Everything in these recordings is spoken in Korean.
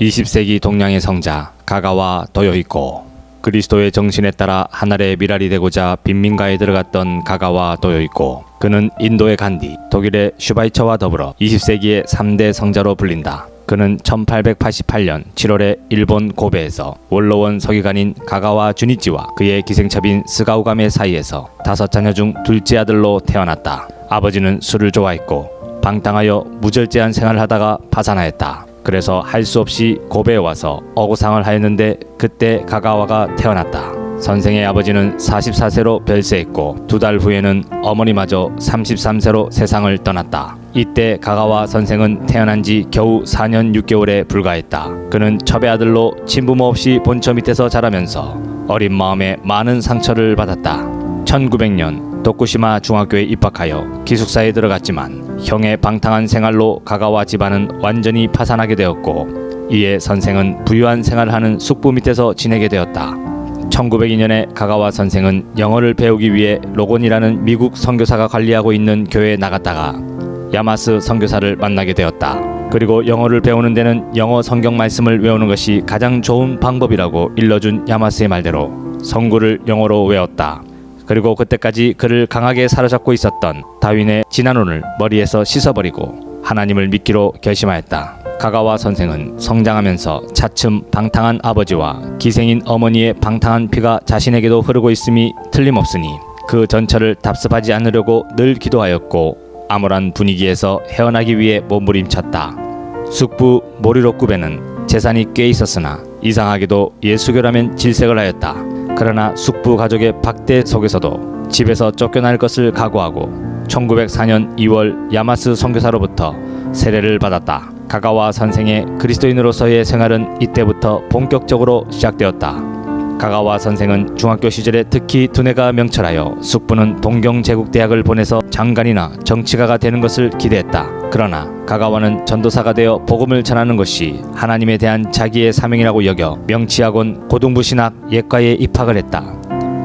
20세기 동양의 성자 가가와 도요히코. 그리스도의 정신에 따라 하늘의 미랄이 되고자 빈민가에 들어갔던 가가와 도요히코. 그는 인도의 간디, 독일의 슈바이처와 더불어 20세기의 3대 성자로 불린다. 그는 1888년 7월에 일본 고베에서 원로원 서기관인 가가와 주니치와 그의 기생첩인 스가우감의 사이에서 5자녀 중 둘째 아들로 태어났다. 아버지는 술을 좋아했고 방탕하여 무절제한 생활을 하다가 파산하였다. 그래서 할 수 없이 고베에 와서 어고상을 하였는데 그때 가가와가 태어났다. 선생의 아버지는 44세로 별세했고 2달 후에는 어머니마저 33세로 세상을 떠났다. 이때 가가와 선생은 태어난 지 겨우 4년 6개월에 불과했다. 그는 첩의 아들로 친부모 없이 본처 밑에서 자라면서 어린 마음에 많은 상처를 받았다. 1900년 도쿠시마 중학교에 입학하여 기숙사에 들어갔지만 형의 방탕한 생활로 가가와 집안은 완전히 파산하게 되었고 이에 선생은 부유한 생활을 하는 숙부 밑에서 지내게 되었다. 1902년에 가가와 선생은 영어를 배우기 위해 로곤이라는 미국 선교사가 관리하고 있는 교회에 나갔다가 야마스 선교사를 만나게 되었다. 그리고 영어를 배우는 데는 영어 성경 말씀을 외우는 것이 가장 좋은 방법이라고 일러준 야마스의 말대로 성구를 영어로 외웠다. 그리고 그때까지 그를 강하게 사로잡고 있었던 다윈의 진화론을 머리에서 씻어버리고 하나님을 믿기로 결심하였다. 가가와 선생은 성장하면서 차츰 방탕한 아버지와 기생인 어머니의 방탕한 피가 자신에게도 흐르고 있음이 틀림없으니 그 전처를 답습하지 않으려고 늘 기도하였고 암울한 분위기에서 헤어나기 위해 몸부림쳤다. 숙부 모리로쿠베는 재산이 꽤 있었으나 이상하게도 예수교라면 질색을 하였다. 그러나 숙부 가족의 박대 속에서도 집에서 쫓겨날 것을 각오하고 1904년 2월 야마스 선교사로부터 세례를 받았다. 가가와 선생의 그리스도인으로서의 생활은 이때부터 본격적으로 시작되었다. 가가와 선생은 중학교 시절에 특히 두뇌가 명철하여 숙부는 동경제국대학을 보내서 장관이나 정치가가 되는 것을 기대했다. 그러나 가가와는 전도사가 되어 복음을 전하는 것이 하나님에 대한 자기의 사명이라고 여겨 명치학원 고등부신학 예과에 입학을 했다.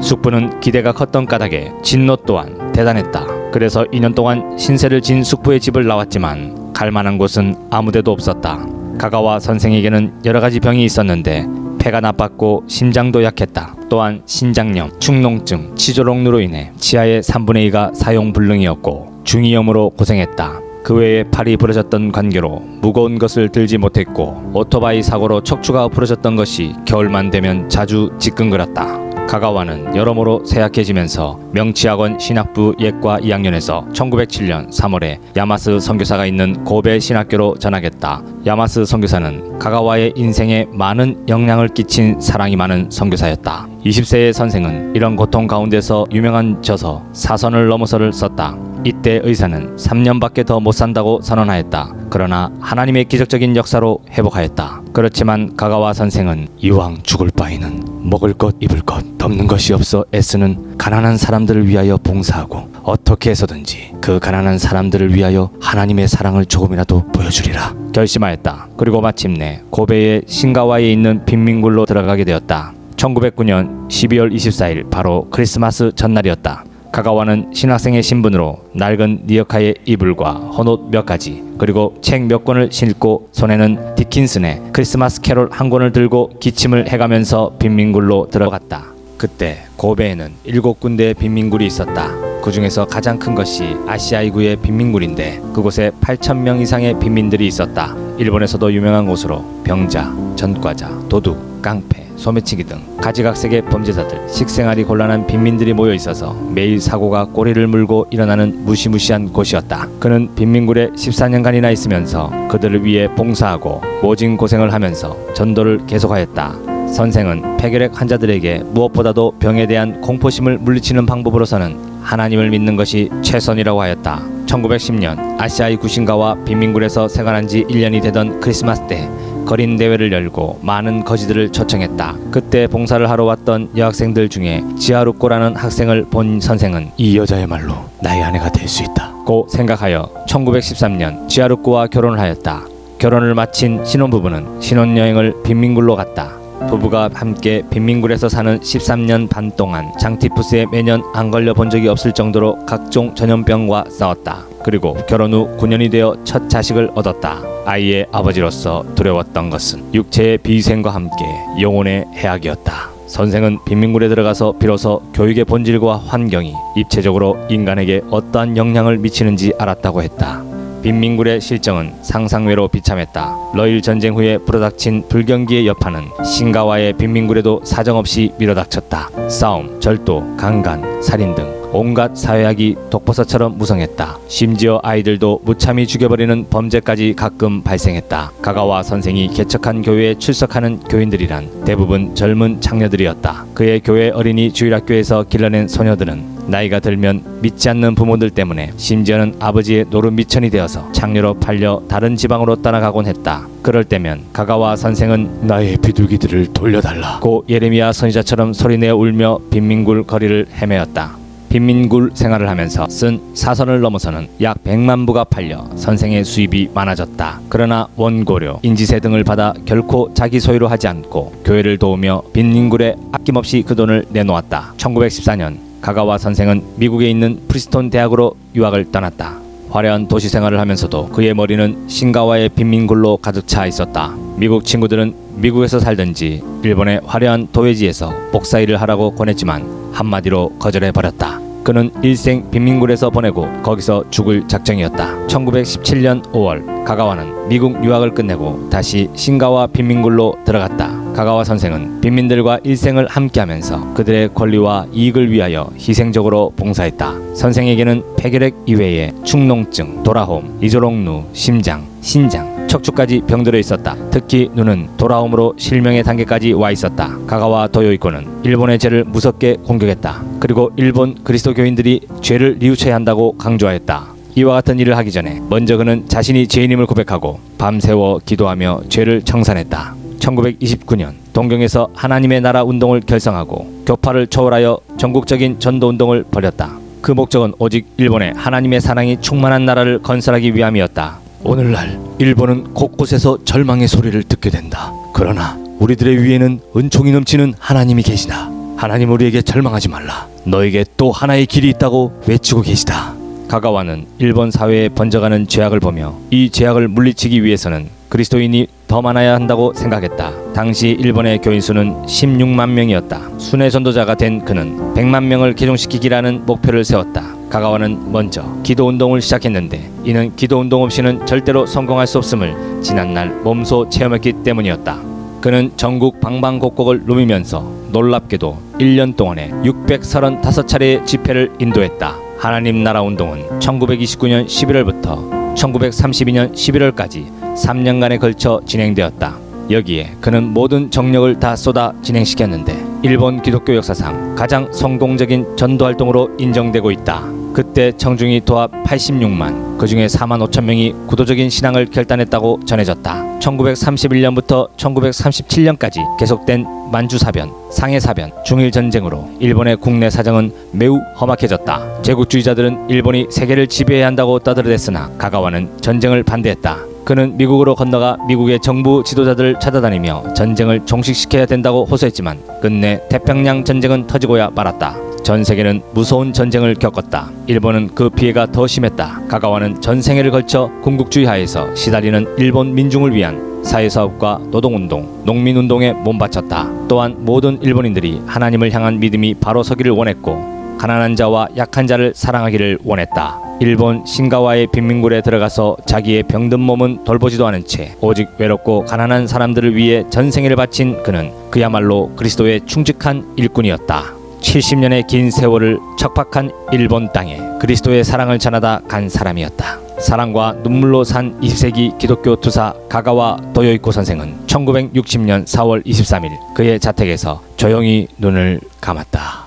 숙부는 기대가 컸던 까닭에 진노 또한 대단했다. 그래서 2년 동안 신세를 진 숙부의 집을 나왔지만 갈 만한 곳은 아무데도 없었다. 가가와 선생에게는 여러 가지 병이 있었는데 폐가 나빴고 심장도 약했다. 또한 신장염, 축농증, 치조록루로 인해 치아의 3분의 2가 사용불능이었고 중이염으로 고생했다. 그 외에 팔이 부러졌던 관계로 무거운 것을 들지 못했고 오토바이 사고로 척추가 부러졌던 것이 겨울만 되면 자주 지끈거렸다. 가가와는 여러모로 쇠약해지면서 명치학원 신학부 예과 2학년에서 1907년 3월에 야마스 선교사가 있는 고베 신학교로 전학했다. 야마스 선교사는 가가와의 인생에 많은 영향을 끼친 사랑이 많은 선교사였다. 20세의 선생은 이런 고통 가운데서 유명한 저서 사선을 넘어서를 썼다. 이때 의사는 3년밖에 더 못 산다고 선언하였다. 그러나 하나님의 기적적인 역사로 회복하였다. 그렇지만 가가와 선생은 이왕 죽을 바에는 먹을 것 입을 것 덮는 것이 없어 애쓰는 가난한 사람들을 위하여 봉사하고 어떻게 해서든지 그 가난한 사람들을 위하여 하나님의 사랑을 조금이라도 보여주리라 결심하였다. 그리고 마침내 고베의 신가와에 있는 빈민굴로 들어가게 되었다. 1909년 12월 24일 바로 크리스마스 전날이었다. 가가와는 신학생의 신분으로 낡은 니어카의 이불과 헌옷 몇 가지 그리고 책 몇 권을 싣고 손에는 디킨슨의 크리스마스 캐롤 한 권을 들고 기침을 해가면서 빈민굴로 들어갔다. 그때 고베에는 7군데의 빈민굴이 있었다. 그 중에서 가장 큰 것이 아시아이구의 빈민굴인데 그곳에 8,000명 이상의 빈민들이 있었다. 일본에서도 유명한 곳으로 병자, 전과자, 도둑, 깡패, 소매치기 등 가지각색의 범죄자들, 식생활이 곤란한 빈민들이 모여 있어서 매일 사고가 꼬리를 물고 일어나는 무시무시한 곳이었다. 그는 빈민굴에 14년간이나 있으면서 그들을 위해 봉사하고 모진 고생을 하면서 전도를 계속하였다. 선생은 폐결핵 환자들에게 무엇보다도 병에 대한 공포심을 물리치는 방법으로서는 하나님을 믿는 것이 최선이라고 하였다. 1910년 아시아의 구신가와 빈민굴에서 생활한 지 1년이 되던 크리스마스 때 거린 대회를 열고 많은 거지들을 초청했다. 그때 봉사를 하러 왔던 여학생들 중에 지하루꼬라는 학생을 본 선생은 이 여자야말로 나의 아내가 될 수 있다고 생각하여 1913년 지하루꼬와 결혼을 하였다. 결혼을 마친 신혼부부는 신혼여행을 빈민굴로 갔다. 부부가 함께 빈민굴에서 사는 13년 반 동안 장티푸스에 매년 안 걸려 본 적이 없을 정도로 각종 전염병과 싸웠다. 그리고 결혼 후 9년이 되어 첫 자식을 얻었다. 아이의 아버지로서 두려웠던 것은 육체의 비위생과 함께 영혼의 해악이었다. 선생은 빈민굴에 들어가서 비로소 교육의 본질과 환경이 입체적으로 인간에게 어떠한 영향을 미치는지 알았다고 했다. 빈민굴의 실정은 상상외로 비참했다. 러일 전쟁 후에 불어닥친 불경기의 여파는 신가와의 빈민굴에도 사정없이 밀어닥쳤다. 싸움, 절도, 강간, 살인 등 온갖 사회악이 독버섯처럼 무성했다. 심지어 아이들도 무참히 죽여버리는 범죄까지 가끔 발생했다. 가가와 선생이 개척한 교회에 출석하는 교인들이란 대부분 젊은 창녀들이었다. 그의 교회 어린이 주일학교에서 길러낸 소녀들은 나이가 들면 믿지 않는 부모들 때문에 심지어는 아버지의 노름미천이 되어서 창녀로 팔려 다른 지방으로 떠나가곤 했다. 그럴 때면 가가와 선생은 나의 비둘기들을 돌려달라고 예레미야 선지자처럼 소리내어 울며 빈민굴 거리를 헤매었다. 빈민굴 생활을 하면서 쓴 사선을 넘어서는 약 100만 부가 팔려 선생의 수입이 많아졌다. 그러나 원고료, 인지세 등을 받아 결코 자기 소유로 하지 않고 교회를 도우며 빈민굴에 아낌없이 그 돈을 내놓았다. 1914년 가가와 선생은 미국에 있는 프리스톤 대학으로 유학을 떠났다. 화려한 도시 생활을 하면서도 그의 머리는 신가와의 빈민굴로 가득 차 있었다. 미국 친구들은 미국에서 살든지 일본의 화려한 도회지에서 복사일을 하라고 권했지만 한마디로 거절해버렸다. 그는 일생 빈민굴에서 보내고 거기서 죽을 작정이었다. 1917년 5월 가가와는 미국 유학을 끝내고 다시 신가와 빈민굴로 들어갔다. 가가와 선생은 빈민들과 일생을 함께하면서 그들의 권리와 이익을 위하여 희생적으로 봉사했다. 선생에게는 폐결핵 이외에 축농증, 도라홈, 이조롱루, 심장, 신장, 척추까지 병들어 있었다. 특히 눈은 도라홈으로 실명의 단계까지 와 있었다. 가가와 도요이코는 일본의 죄를 무섭게 공격했다. 그리고 일본 그리스도교인들이 죄를 뉘우쳐야 한다고 강조하였다. 이와 같은 일을 하기 전에 먼저 그는 자신이 죄인임을 고백하고 밤새워 기도하며 죄를 청산했다. 1929년 동경에서 하나님의 나라 운동을 결성하고 교파를 초월하여 전국적인 전도운동을 벌였다. 그 목적은 오직 일본에 하나님의 사랑이 충만한 나라를 건설하기 위함이었다. 오늘날 일본은 곳곳에서 절망의 소리를 듣게 된다. 그러나 우리들의 위에는 은총이 넘치는 하나님이 계시다. 하나님 우리에게 절망하지 말라. 너에게 또 하나의 길이 있다고 외치고 계시다. 가가와는 일본 사회에 번져가는 죄악을 보며 이 죄악을 물리치기 위해서는 그리스도인이 더 많아야 한다고 생각했다. 당시 일본의 교인 수는 16만 명이었다. 순회 전도자가 된 그는 100만 명을 개종시키기라는 목표를 세웠다. 가가와는 먼저 기도운동을 시작했는데 이는 기도운동 없이는 절대로 성공할 수 없음을 지난날 몸소 체험했기 때문이었다. 그는 전국 방방곡곡을 누비면서 놀랍게도 1년 동안에 635차례의 집회를 인도했다. 하나님 나라 운동은 1929년 11월부터 1932년 11월까지 3년간에 걸쳐 진행되었다. 여기에 그는 모든 정력을 다 쏟아 진행시켰는데 일본 기독교 역사상 가장 성공적인 전도활동으로 인정되고 있다. 그때 청중이 도합 86만, 그중에 4만 5천 명이 구도적인 신앙을 결단했다고 전해졌다. 1931년부터 1937년까지 계속된 만주사변, 상해사변, 중일전쟁으로 일본의 국내 사정은 매우 험악해졌다. 제국주의자들은 일본이 세계를 지배해야 한다고 떠들어댔으나 가가와는 전쟁을 반대했다. 그는 미국으로 건너가 미국의 정부 지도자들을 찾아다니며 전쟁을 종식시켜야 된다고 호소했지만 끝내 태평양 전쟁은 터지고야 말았다. 전 세계는 무서운 전쟁을 겪었다. 일본은 그 피해가 더 심했다. 가가와는 전 생애를 걸쳐 군국주의 하에서 시달리는 일본 민중을 위한 사회사업과 노동운동, 농민운동에 몸바쳤다. 또한 모든 일본인들이 하나님을 향한 믿음이 바로 서기를 원했고 가난한 자와 약한 자를 사랑하기를 원했다. 일본 신가와의 빈민굴에 들어가서 자기의 병든 몸은 돌보지도 않은 채 오직 외롭고 가난한 사람들을 위해 전생애를 바친 그는 그야말로 그리스도의 충직한 일꾼이었다. 70년의 긴 세월을 척박한 일본 땅에 그리스도의 사랑을 전하다 간 사람이었다. 사랑과 눈물로 산 20세기 기독교 투사 가가와 도요이코 선생은 1960년 4월 23일 그의 자택에서 조용히 눈을 감았다.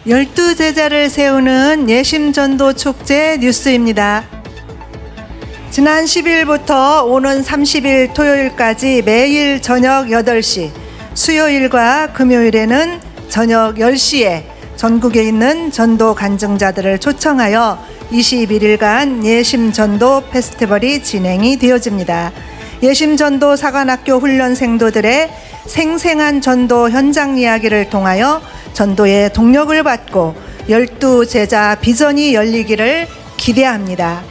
열두 제자를 세우는 예심전도 축제 뉴스입니다. 지난 10일부터 오는 30일 토요일까지 매일 저녁 8시, 수요일과 금요일에는 저녁 10시에 전국에 있는 전도 간증자들을 초청하여 21일간 예심전도 페스티벌이 진행이 되어집니다. 예심전도 사관학교 훈련생도들의 생생한 전도 현장 이야기를 통하여 전도의 동력을 받고 12제자 비전이 열리기를 기대합니다.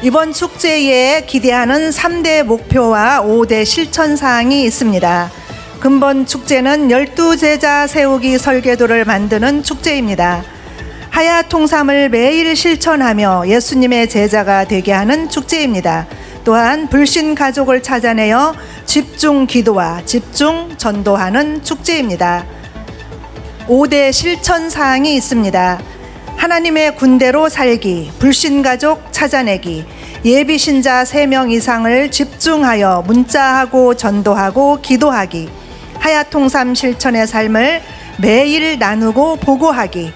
이번 축제에 기대하는 3대 목표와 5대 실천사항이 있습니다. 근본 축제는 12제자 세우기 설계도를 만드는 축제입니다. 하야 통삼을 매일 실천하며 예수님의 제자가 되게 하는 축제입니다. 또한 불신 가족을 찾아내어 집중 기도와 집중 전도하는 축제입니다. 5대 실천사항이 있습니다. 하나님의 군대로 살기, 불신가족 찾아내기, 예비신자 3명 이상을 집중하여 문자하고 전도하고 기도하기, 하야통삼 실천의 삶을 매일 나누고 보고하기,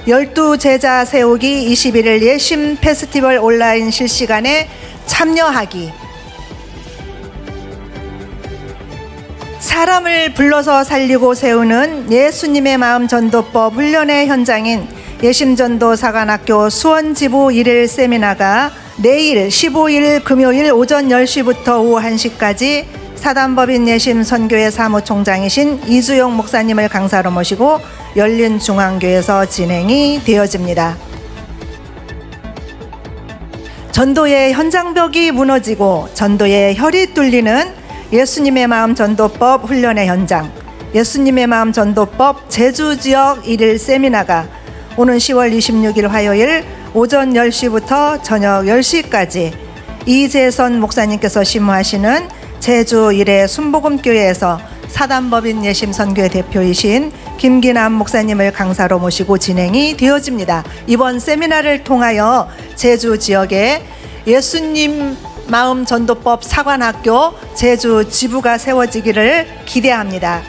12제자 세우기 21일 예심 페스티벌 온라인 실시간에 참여하기, 사람을 불러서 살리고 세우는 예수님의 마음 전도법 훈련의 현장인 예심전도 사관학교 수원지부 1일 세미나가 내일 15일 금요일 오전 10시부터 오후 1시까지 사단법인 예심 선교회 사무총장이신 이주용 목사님을 강사로 모시고 열린중앙교회에서 진행이 되어집니다. 전도의 현장벽이 무너지고 전도의 혈이 뚫리는 예수님의 마음 전도법 훈련의 현장, 예수님의 마음 전도법 제주지역 1일 세미나가 오는 10월 26일 화요일 오전 10시부터 저녁 10시까지 이재선 목사님께서 심무하시는 제주 1회 순복음교회에서 사단법인 예심선교회 대표이신 김기남 목사님을 강사로 모시고 진행이 되어집니다. 이번 세미나를 통하여 제주 지역에 예수님 마음 전도법 사관학교 제주 지부가 세워지기를 기대합니다.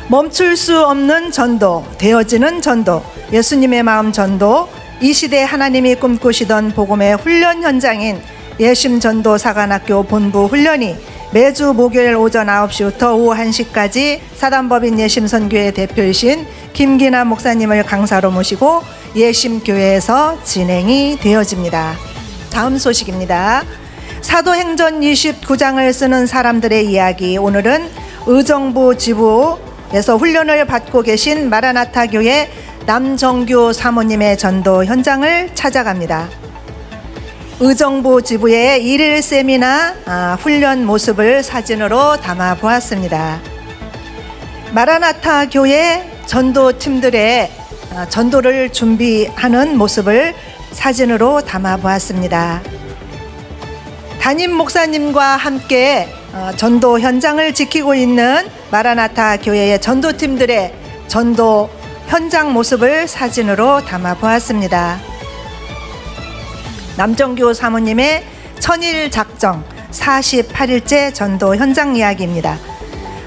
멈출 수 없는 전도, 되어지는 전도, 예수님의 마음 전도, 이 시대 하나님이 꿈꾸시던 복음의 훈련 현장인 예심전도 사관학교 본부 훈련이 매주 목요일 오전 9시부터 오후 1시까지 사단법인 예심선교회 대표이신 김기남 목사님을 강사로 모시고 예심교회에서 진행이 되어집니다. 다음 소식입니다. 사도행전 29장을 쓰는 사람들의 이야기, 오늘은 의정부 지부에서 훈련을 받고 계신 마라나타 교회 남정규 사모님의 전도 현장을 찾아갑니다. 의정부 지부의 1일 세미나 훈련 모습을 사진으로 담아 보았습니다. 마라나타 교회 전도팀들의 전도를 준비하는 모습을 사진으로 담아 보았습니다. 담임 목사님과 함께 전도 현장을 지키고 있는 마라나타 교회의 전도팀들의 전도 현장 모습을 사진으로 담아 보았습니다. 남정규 사모님의 천일 작정 48일째 전도 현장 이야기입니다.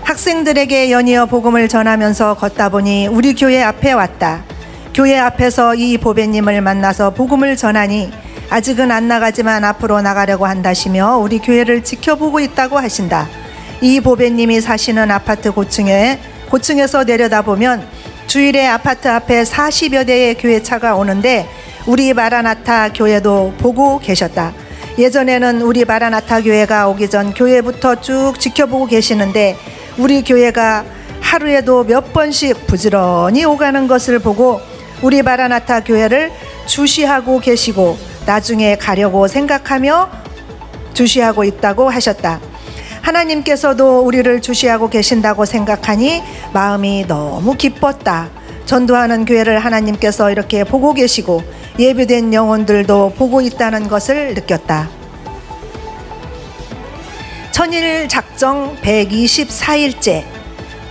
학생들에게 연이어 복음을 전하면서 걷다 보니 우리 교회 앞에 왔다. 교회 앞에서 이 보배님을 만나서 복음을 전하니 아직은 안 나가지만 앞으로 나가려고 한다시며 우리 교회를 지켜보고 있다고 하신다. 이 보배님이 사시는 아파트 고층에서 내려다보면 주일에 아파트 앞에 40여 대의 교회차가 오는데 우리 마라나타 교회도 보고 계셨다. 예전에는 우리 마라나타 교회가 오기 전 교회부터 쭉 지켜보고 계시는데 우리 교회가 하루에도 몇 번씩 부지런히 오가는 것을 보고 우리 마라나타 교회를 주시하고 계시고 나중에 가려고 생각하며 주시하고 있다고 하셨다. 하나님께서도 우리를 주시하고 계신다고 생각하니 마음이 너무 기뻤다. 전도하는 교회를 하나님께서 이렇게 보고 계시고 예비된 영혼들도 보고 있다는 것을 느꼈다. 천일 작정 124일째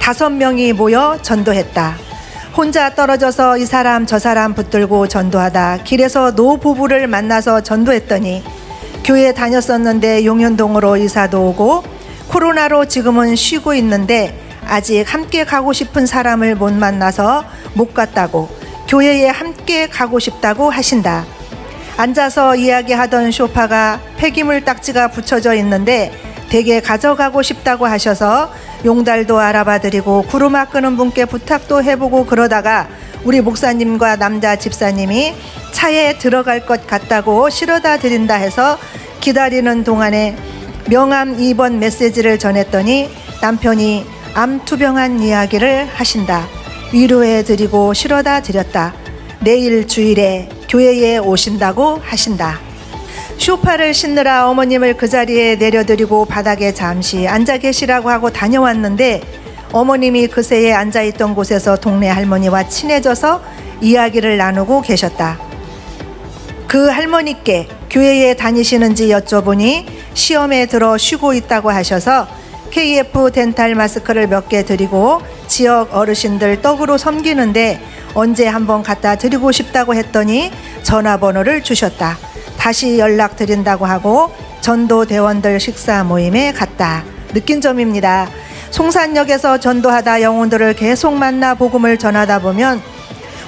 5명이 모여 전도했다. 혼자 떨어져서 이 사람 저 사람 붙들고 전도하다 길에서 노부부를 만나서 전도했더니 교회 다녔었는데 용현동으로 이사도 오고 코로나로 지금은 쉬고 있는데 아직 함께 가고 싶은 사람을 못 만나서 못 갔다고 교회에 함께 가고 싶다고 하신다. 앉아서 이야기하던 소파가 폐기물 딱지가 붙여져 있는데 댁에 가져가고 싶다고 하셔서 용달도 알아봐드리고 구루마 끄는 분께 부탁도 해보고 그러다가 우리 목사님과 남자 집사님이 차에 들어갈 것 같다고 실어다 드린다 해서 기다리는 동안에 명암 입원 메시지를 전했더니 남편이 암 투병한 이야기를 하신다. 위로해드리고 실어다 드렸다. 내일 주일에 교회에 오신다고 하신다. 쇼파를 싣느라 어머님을 그 자리에 내려드리고 바닥에 잠시 앉아 계시라고 하고 다녀왔는데 어머님이 그새에 앉아있던 곳에서 동네 할머니와 친해져서 이야기를 나누고 계셨다. 그 할머니께 교회에 다니시는지 여쭤보니 시험에 들어 쉬고 있다고 하셔서 KF 덴탈 마스크를 몇 개 드리고 지역 어르신들 떡으로 섬기는데 언제 한번 갖다 드리고 싶다고 했더니 전화번호를 주셨다. 다시 연락드린다고 하고 전도대원들 식사 모임에 갔다. 느낀 점입니다. 송산역에서 전도하다 영혼들을 계속 만나 복음을 전하다 보면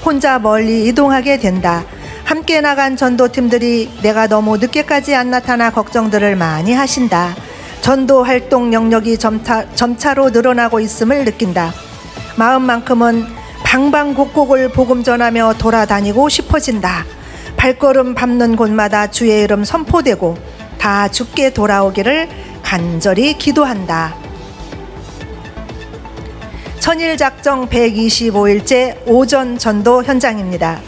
혼자 멀리 이동하게 된다. 함께 나간 전도팀들이 내가 너무 늦게까지 안 나타나 걱정들을 많이 하신다. 전도 활동 영역이 점차로 늘어나고 있음을 느낀다. 마음만큼은 방방곡곡을 복음 전하며 돌아다니고 싶어진다. 발걸음 밟는 곳마다 주의 이름 선포되고 다 주께 돌아오기를 간절히 기도한다. 천일작정 125일째 오전 전도 현장입니다.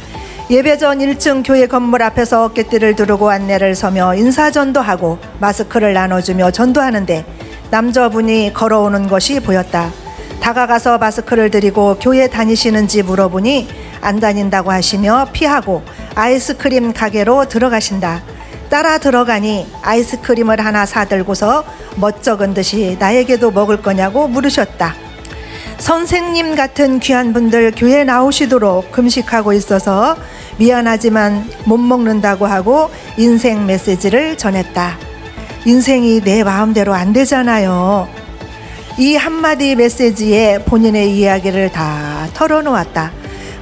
예배 전 1층 교회 건물 앞에서 어깨띠를 두르고 안내를 서며 인사전도하고 마스크를 나눠주며 전도하는데 남자분이 걸어오는 것이 보였다. 다가가서 마스크를 드리고 교회 다니시는지 물어보니 안 다닌다고 하시며 피하고 아이스크림 가게로 들어가신다. 따라 들어가니 아이스크림을 하나 사들고서 멋쩍은 듯이 나에게도 먹을 거냐고 물으셨다. 선생님 같은 귀한 분들 교회 나오시도록 금식하고 있어서 미안하지만 못 먹는다고 하고 인생 메시지를 전했다. 인생이 내 마음대로 안 되잖아요. 이 한마디 메시지에 본인의 이야기를 다 털어놓았다.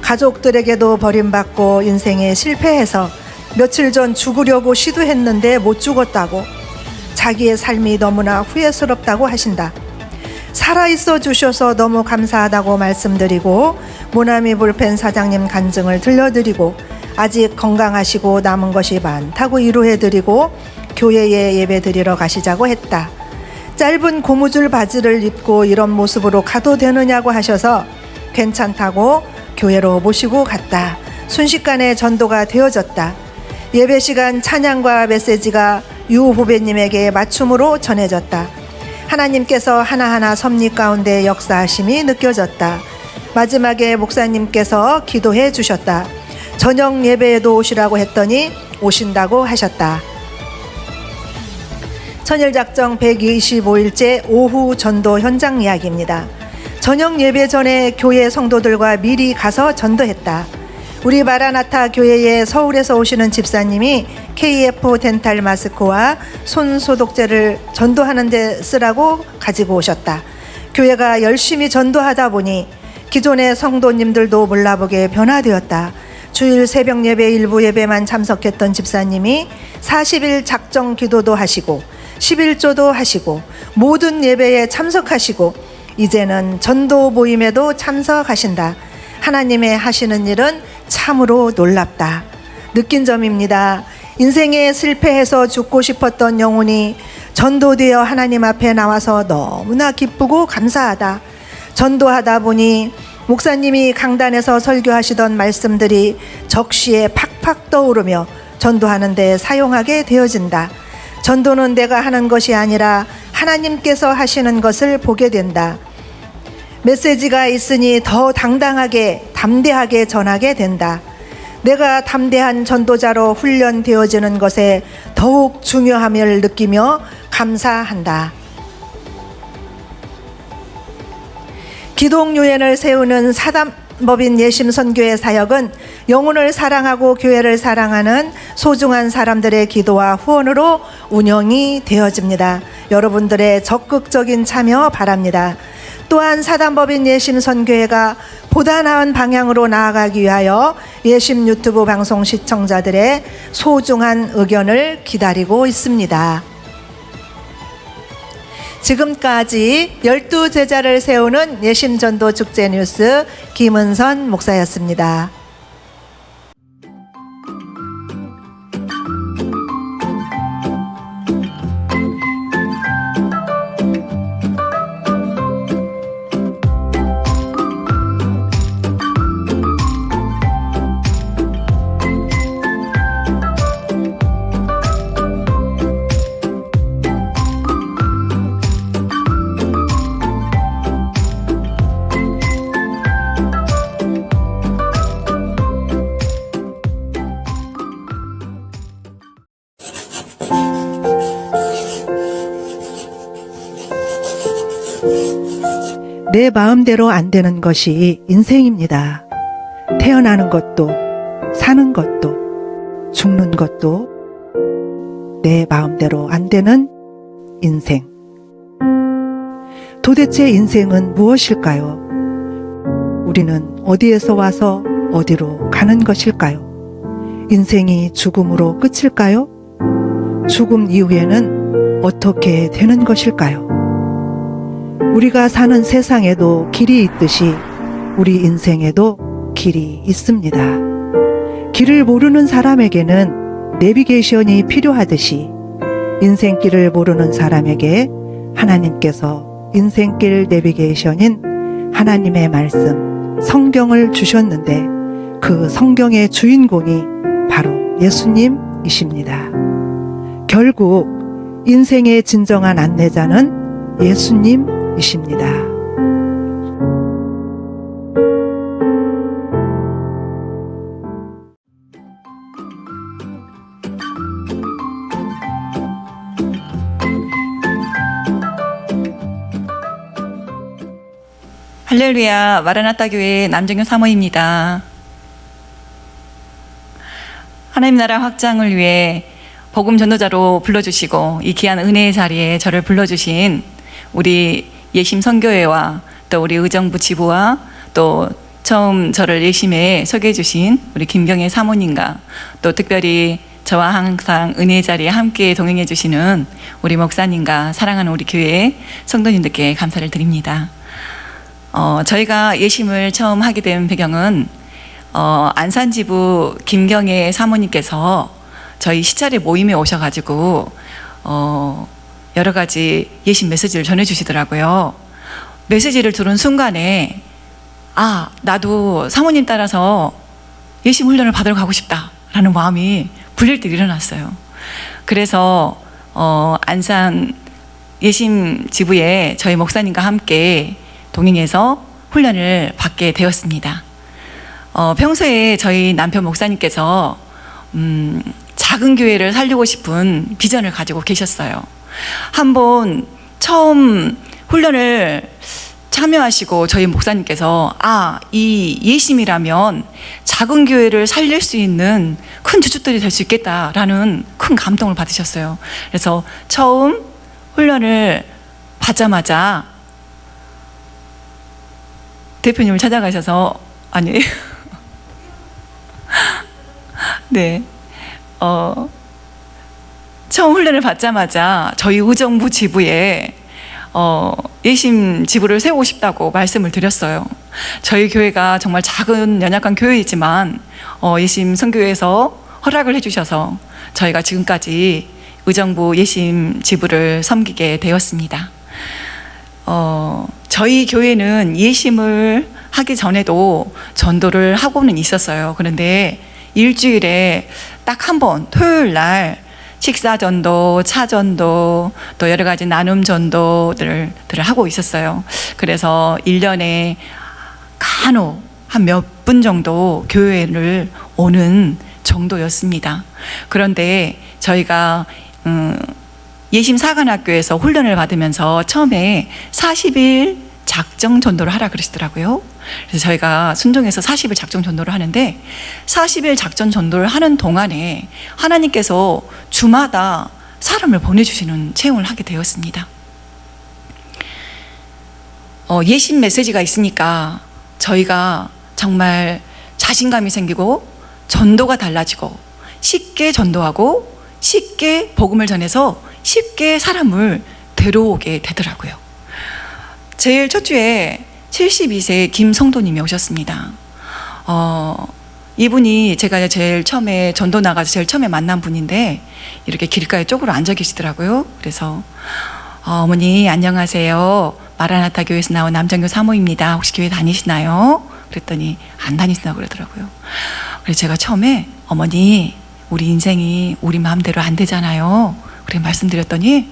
가족들에게도 버림받고 인생에 실패해서 며칠 전 죽으려고 시도했는데 못 죽었다고, 자기의 삶이 너무나 후회스럽다고 하신다. 살아있어 주셔서 너무 감사하다고 말씀드리고 모나미 불펜 사장님 간증을 들려드리고 아직 건강하시고 남은 것이 많다고 위로해드리고 교회에 예배드리러 가시자고 했다. 짧은 고무줄 바지를 입고 이런 모습으로 가도 되느냐고 하셔서 괜찮다고 교회로 모시고 갔다. 순식간에 전도가 되어졌다. 예배 시간 찬양과 메시지가 유 후배님에게 맞춤으로 전해졌다. 하나님께서 하나하나 섭리 가운데 역사하심이 느껴졌다. 마지막에 목사님께서 기도해 주셨다. 저녁 예배에도 오시라고 했더니 오신다고 하셨다. 천일작정 125일째 오후 전도 현장 이야기입니다. 저녁 예배 전에 교회 성도들과 미리 가서 전도했다. 우리 마라나타 교회에 서울에서 오시는 집사님이 KF 덴탈 마스크와 손 소독제를 전도하는 데 쓰라고 가지고 오셨다. 교회가 열심히 전도하다 보니 기존의 성도님들도 몰라보게 변화되었다. 주일 새벽 예배 일부 예배만 참석했던 집사님이 40일 작정 기도도 하시고 11조도 하시고 모든 예배에 참석하시고 이제는 전도 모임에도 참석하신다. 하나님의 하시는 일은 참으로 놀랍다. 느낀 점입니다. 인생에 실패해서 죽고 싶었던 영혼이 전도되어 하나님 앞에 나와서 너무나 기쁘고 감사하다. 전도하다 보니 목사님이 강단에서 설교하시던 말씀들이 적시에 팍팍 떠오르며 전도하는 데 사용하게 되어진다. 전도는 내가 하는 것이 아니라 하나님께서 하시는 것을 보게 된다. 메시지가 있으니 더 당당하게 담대하게 전하게 된다. 내가 담대한 전도자로 훈련되어지는 것에 더욱 중요함을 느끼며 감사한다. 기독유엔을 세우는 사단법인 예심선교의 사역은 영혼을 사랑하고 교회를 사랑하는 소중한 사람들의 기도와 후원으로 운영이 되어집니다. 여러분들의 적극적인 참여 바랍니다. 또한 사단법인 예심선교회가 보다 나은 방향으로 나아가기 위하여 예심 유튜브 방송 시청자들의 소중한 의견을 기다리고 있습니다. 지금까지 12제자를 세우는 예심전도 축제뉴스 김은선 목사였습니다. 내 마음대로 안 되는 것이 인생입니다. 태어나는 것도, 사는 것도, 죽는 것도 내 마음대로 안 되는 인생. 도대체 인생은 무엇일까요? 우리는 어디에서 와서 어디로 가는 것일까요? 인생이 죽음으로 끝일까요? 죽음 이후에는 어떻게 되는 것일까요? 우리가 사는 세상에도 길이 있듯이 우리 인생에도 길이 있습니다. 길을 모르는 사람에게는 내비게이션이 필요하듯이 인생길을 모르는 사람에게 하나님께서 인생길 내비게이션인 하나님의 말씀, 성경을 주셨는데 그 성경의 주인공이 바로 예수님이십니다. 결국 인생의 진정한 안내자는 예수님이십니다. 할렐루야, 마라나타 교회 남정현 사모입니다. 하나님 나라 확장을 위해 복음 전도자로 불러주시고 이 귀한 은혜의 자리에 저를 불러주신 우리 예심 선교회와 또 우리 의정부 지부와 또 처음 저를 예심에 소개해 주신 우리 김경애 사모님과 또 특별히 저와 항상 은혜의 자리에 함께 동행해 주시는 우리 목사님과 사랑하는 우리 교회 성도님들께 감사를 드립니다. 저희가 예심을 처음 하게 된 배경은 안산지부 김경애 사모님께서 저희 시찰의 모임에 오셔가지고 여러 가지 예심 메시지를 전해주시더라고요. 메시지를 들은 순간에 나도 사모님 따라서 예심 훈련을 받으러 가고 싶다라는 마음이 불릴 때 일어났어요. 그래서 안산 예심 지부에 저희 목사님과 함께 동행해서 훈련을 받게 되었습니다. 평소에 저희 남편 목사님께서 작은 교회를 살리고 싶은 비전을 가지고 계셨어요. 한번 처음 훈련을 참여하시고 저희 목사님께서 이 예심이라면 작은 교회를 살릴 수 있는 큰 주축들이 될 수 있겠다라는 큰 감동을 받으셨어요. 그래서 처음 훈련을 받자마자 대표님을 찾아가셔서 네, 처음 훈련을 받자마자 저희 의정부 지부에 예심 지부를 세우고 싶다고 말씀을 드렸어요. 저희 교회가 정말 작은 연약한 교회이지만 예심 선교회에서 허락을 해주셔서 저희가 지금까지 의정부 예심 지부를 섬기게 되었습니다. 저희 교회는 예심을 하기 전에도 전도를 하고는 있었어요. 그런데 일주일에 딱 한 번 토요일 날 식사 전도, 차 전도, 또 여러 가지 나눔 전도들을 하고 있었어요. 그래서 1년에 간혹 한 몇 분 정도 교회를 오는 정도였습니다. 그런데 저희가 예심 사관학교에서 훈련을 받으면서 처음에 40일 작정 전도를 하라 그러시더라고요. 그래서 저희가 순종해서 40일 작정 전도를 하는데 40일 작전 전도를 하는 동안에 하나님께서 주마다 사람을 보내주시는 체험을 하게 되었습니다. 예심 메시지가 있으니까 저희가 정말 자신감이 생기고 전도가 달라지고 쉽게 전도하고 쉽게 복음을 전해서 쉽게 사람을 데려오게 되더라고요. 제일 첫 주에 72세 김성도님이 오셨습니다. 이분이 제가 제일 처음에 전도 나가서 제일 처음에 만난 분인데 이렇게 길가에 쪽으로 앉아 계시더라고요. 그래서 어머니 안녕하세요. 마라나타 교회에서 나온 남정교 사모입니다. 혹시 교회 다니시나요? 그랬더니 안 다니시나요? 그러더라고요. 그래서 제가 처음에 어머니 우리 인생이 우리 마음대로 안 되잖아요. 그래 말씀드렸더니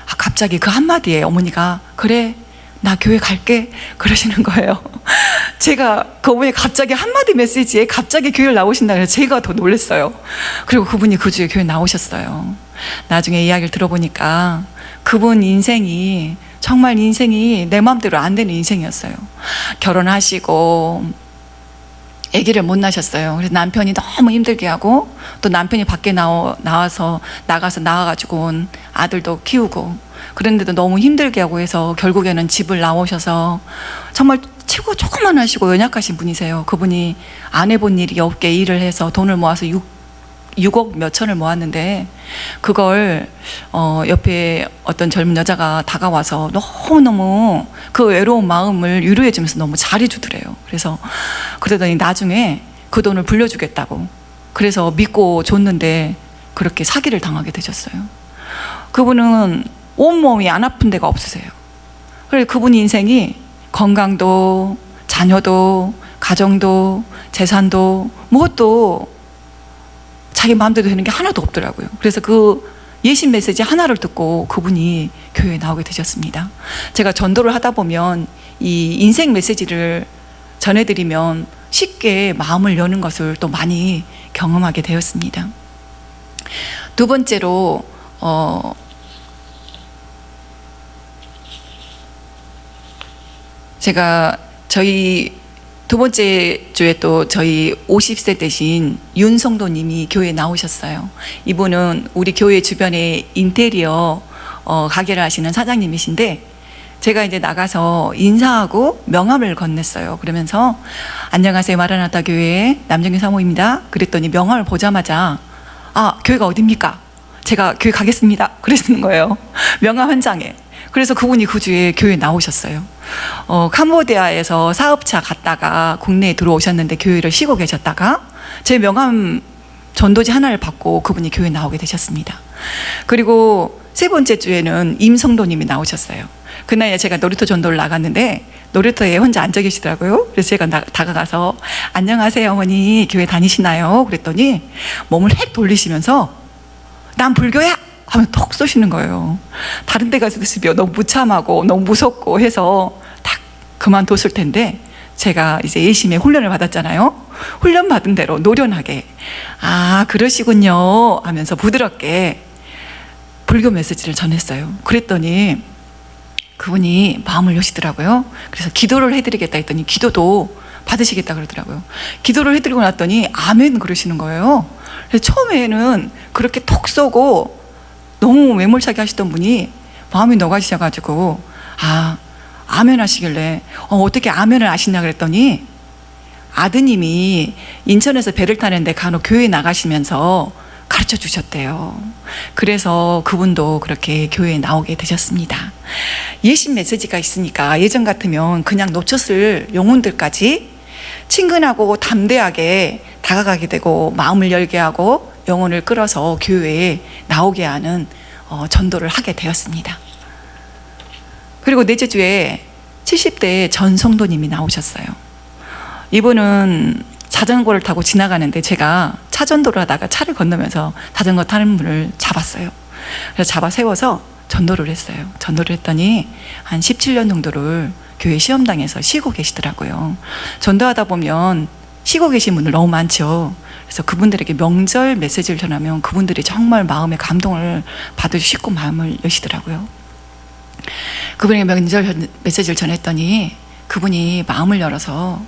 갑자기 그 한마디에 어머니가 그래 나 교회 갈게 그러시는 거예요. 제가 그분이 갑자기 한마디 메시지에 갑자기 교회를 나오신다 그래서 제가 더 놀랐어요. 그리고 그분이 그 주에 교회 나오셨어요. 나중에 이야기를 들어보니까 그분 인생이 정말 인생이 내 마음대로 안 되는 인생이었어요. 결혼하시고 아기를 못 낳으셨어요. 그래서 남편이 너무 힘들게 하고 또 남편이 밖에 나가서 나와가지고 아들도 키우고 그런데도 너무 힘들게 하고 해서 결국에는 집을 나오셔서 정말 치고 조금만 하시고 연약하신 분이세요. 그분이 안 해본 일이 없게 일을 해서 돈을 모아서 6억 몇천을 모았는데 그걸 옆에 어떤 젊은 여자가 다가와서 너무너무 그 외로운 마음을 위로해 주면서 너무 잘해 주더래요. 그래서 그러더니 나중에 그 돈을 불려주겠다고 그래서 믿고 줬는데 그렇게 사기를 당하게 되셨어요. 그분은 온몸이 안 아픈 데가 없으세요. 그래서 그분 인생이 건강도 자녀도 가정도 재산도 무엇도 자기 마음대로 되는 게 하나도 없더라고요. 그래서 그 예심 메시지 하나를 듣고 그분이 교회에 나오게 되셨습니다. 제가 전도를 하다 보면 이 인생 메시지를 전해드리면 쉽게 마음을 여는 것을 또 많이 경험하게 되었습니다. 두 번째로 제가 저희 두 번째 주에 또 저희 50세 되신 윤성도님이 교회에 나오셨어요. 이분은 우리 교회 주변에 인테리어 가게를 하시는 사장님이신데 제가 이제 나가서 인사하고 명함을 건넸어요. 그러면서 안녕하세요 마라나타 교회 남정규 사모입니다. 그랬더니 명함을 보자마자 교회가 어딥니까? 제가 교회 가겠습니다. 그러시는 거예요. 명함 한 장에. 그래서 그분이 그 주에 교회에 나오셨어요. 캄보디아에서 사업차 갔다가 국내에 들어오셨는데 교회를 쉬고 계셨다가 제 명함 전도지 하나를 받고 그분이 교회에 나오게 되셨습니다. 그리고 세 번째 주에는 임성도님이 나오셨어요. 그날 제가 놀이터 전도를 나갔는데 놀이터에 혼자 앉아 계시더라고요. 그래서 제가 다가가서 안녕하세요 어머니 교회 다니시나요? 그랬더니 몸을 획 돌리시면서 난 불교야! 하면 톡 쏘시는 거예요. 다른 데 가서 드시면 너무 무참하고 너무 무섭고 해서 딱 그만뒀을 텐데 제가 이제 예심의 훈련을 받았잖아요. 훈련 받은 대로 노련하게 그러시군요 하면서 부드럽게 불교 메시지를 전했어요. 그랬더니 그분이 마음을 여시더라고요. 그래서 기도를 해드리겠다 했더니 기도도 받으시겠다 그러더라고요. 기도를 해드리고 났더니 아멘 그러시는 거예요. 그래서 처음에는 그렇게 톡 쏘고 너무 매몰차게 하시던 분이 마음이 녹아지셔가지고 아멘 하시길래 어떻게 아멘을 아시냐 그랬더니 아드님이 인천에서 배를 타는데 간혹 교회 나가시면서 가르쳐 주셨대요. 그래서 그분도 그렇게 교회에 나오게 되셨습니다. 예심 메시지가 있으니까 예전 같으면 그냥 놓쳤을 영혼들까지 친근하고 담대하게 다가가게 되고 마음을 열게 하고 영혼을 끌어서 교회에 나오게 하는 전도를 하게 되었습니다. 그리고 넷째 주에 70대 전성도님이 나오셨어요. 이분은 자전거를 타고 지나가는데 제가 차전도를 하다가 차를 건너면서 자전거 타는 분을 잡았어요. 그래서 잡아 세워서 전도를 했어요. 전도를 했더니 한 17년 정도를 교회 시험당에서 쉬고 계시더라고요. 전도하다 보면 쉬고 계신 분들 너무 많죠. 그래서 그분들에게 명절 메시지를 전하면 그분들이 정말 마음의 감동을 받으시고 마음을 여시더라고요. 그분에게 명절 메시지를 전했더니 그분이 마음을 열어서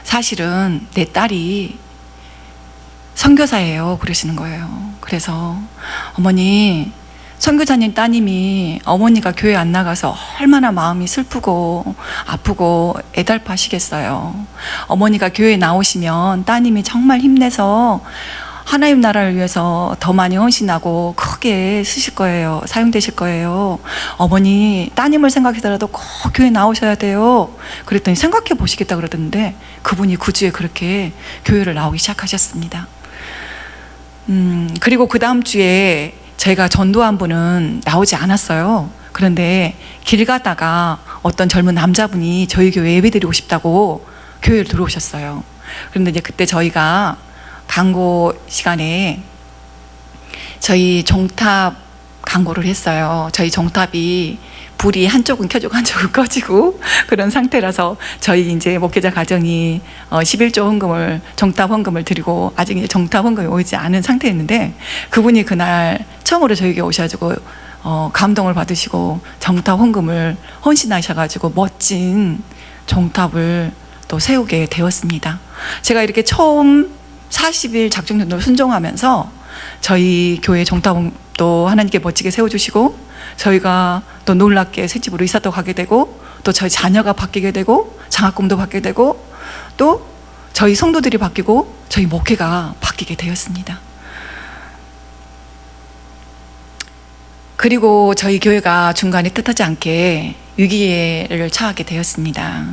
사실은 내 딸이 선교사예요 그러시는 거예요. 그래서 어머니 선교사님 따님이 어머니가 교회 안 나가서 얼마나 마음이 슬프고 아프고 애달파시겠어요. 어머니가 교회에 나오시면 따님이 정말 힘내서 하나님 나라를 위해서 더 많이 헌신하고 크게 쓰실 거예요. 사용되실 거예요. 어머니 따님을 생각해서라도 꼭 교회 나오셔야 돼요. 그랬더니 생각해 보시겠다 그러던데 그분이 9주에 그렇게 교회를 나오기 시작하셨습니다. 그리고 그 다음 주에 제가 전도한 분은 나오지 않았어요. 그런데 길 가다가 어떤 젊은 남자분이 저희 교회 예배 드리고 싶다고 교회를 들어오셨어요. 그런데 이제 그때 저희가 광고 시간에 저희 종탑 광고를 했어요. 저희 종탑이 불이 한쪽은 켜지고 한쪽은 꺼지고 그런 상태라서 저희 이제 목회자 가정이 11조 헌금을 종탑 헌금을 드리고 아직 이제 종탑 헌금이 오지 않은 상태였는데 그분이 그날 처음으로 저에게 오셔가지고 감동을 받으시고 종탑 헌금을 헌신하셔가지고 멋진 종탑을 또 세우게 되었습니다. 제가 이렇게 처음 40일 작정전도를 순종하면서 저희 교회 종탑도 하나님께 멋지게 세워주시고 저희가 또 놀랍게 새 집으로 이사도 가게 되고 또 저희 자녀가 바뀌게 되고 장학금도 받게 되고 또 저희 성도들이 바뀌고 저희 목회가 바뀌게 되었습니다. 그리고 저희 교회가 중간에 뜻하지 않게 위기를 처하게 되었습니다.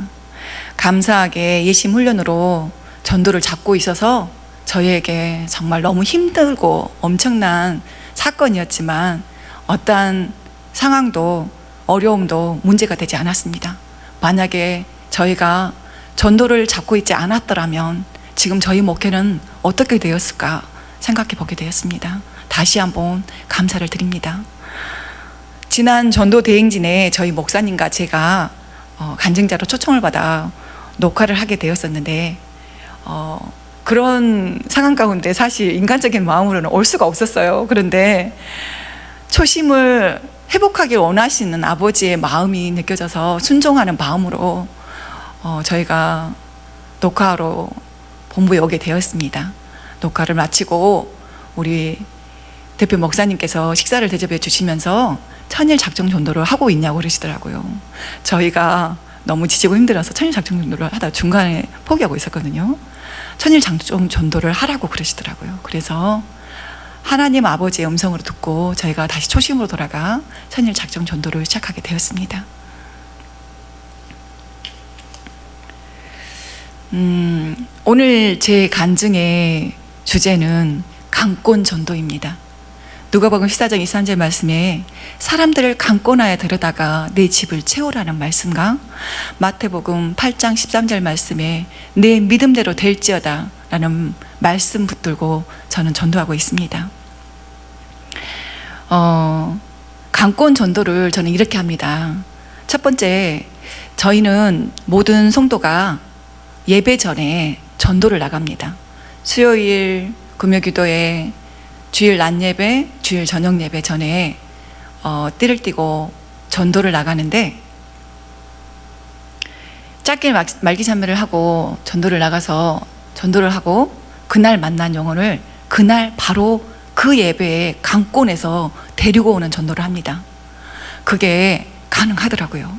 감사하게 예심 훈련으로 전도를 잡고 있어서 저희에게 정말 너무 힘들고 엄청난 사건이었지만 어떠한 상황도 어려움도 문제가 되지 않았습니다. 만약에 저희가 전도를 잡고 있지 않았더라면 지금 저희 목회는 어떻게 되었을까 생각해 보게 되었습니다. 다시 한번 감사를 드립니다. 지난 전도 대행진에 저희 목사님과 제가 간증자로 초청을 받아 녹화를 하게 되었었는데 그런 상황 가운데 사실 인간적인 마음으로는 올 수가 없었어요. 그런데 초심을 회복하길 원하시는 아버지의 마음이 느껴져서 순종하는 마음으로 저희가 녹화로 본부에 오게 되었습니다. 녹화를 마치고 우리 대표 목사님께서 식사를 대접해 주시면서 천일 작정 전도를 하고 있냐고 그러시더라고요. 저희가 너무 지치고 힘들어서 천일 작정 전도를 하다 중간에 포기하고 있었거든요. 천일 작정 전도를 하라고 그러시더라고요. 그래서 하나님 아버지의 음성으로 듣고 저희가 다시 초심으로 돌아가 천일 작정 전도를 시작하게 되었습니다. 오늘 제 간증의 주제는 강권 전도입니다. 누가복음 14장 23절 말씀에 사람들을 강권하여 데려다가 내 집을 채우라는 말씀과 마태복음 8장 13절 말씀에 내 믿음대로 될지어다 라는 말씀 붙들고 저는 전도하고 있습니다. 강권 전도를 저는 이렇게 합니다. 첫 번째, 저희는 모든 성도가 예배 전에 전도를 나갑니다. 수요일 금요기도에 주일 낮 예배, 주일 저녁 예배 전에 띠를 띠고 전도를 나가는데 짧게 말기 참여를 하고 전도를 나가서 전도를 하고 그날 만난 영혼을 그날 바로 그 예배에 강권해서 데리고 오는 전도를 합니다. 그게 가능하더라고요.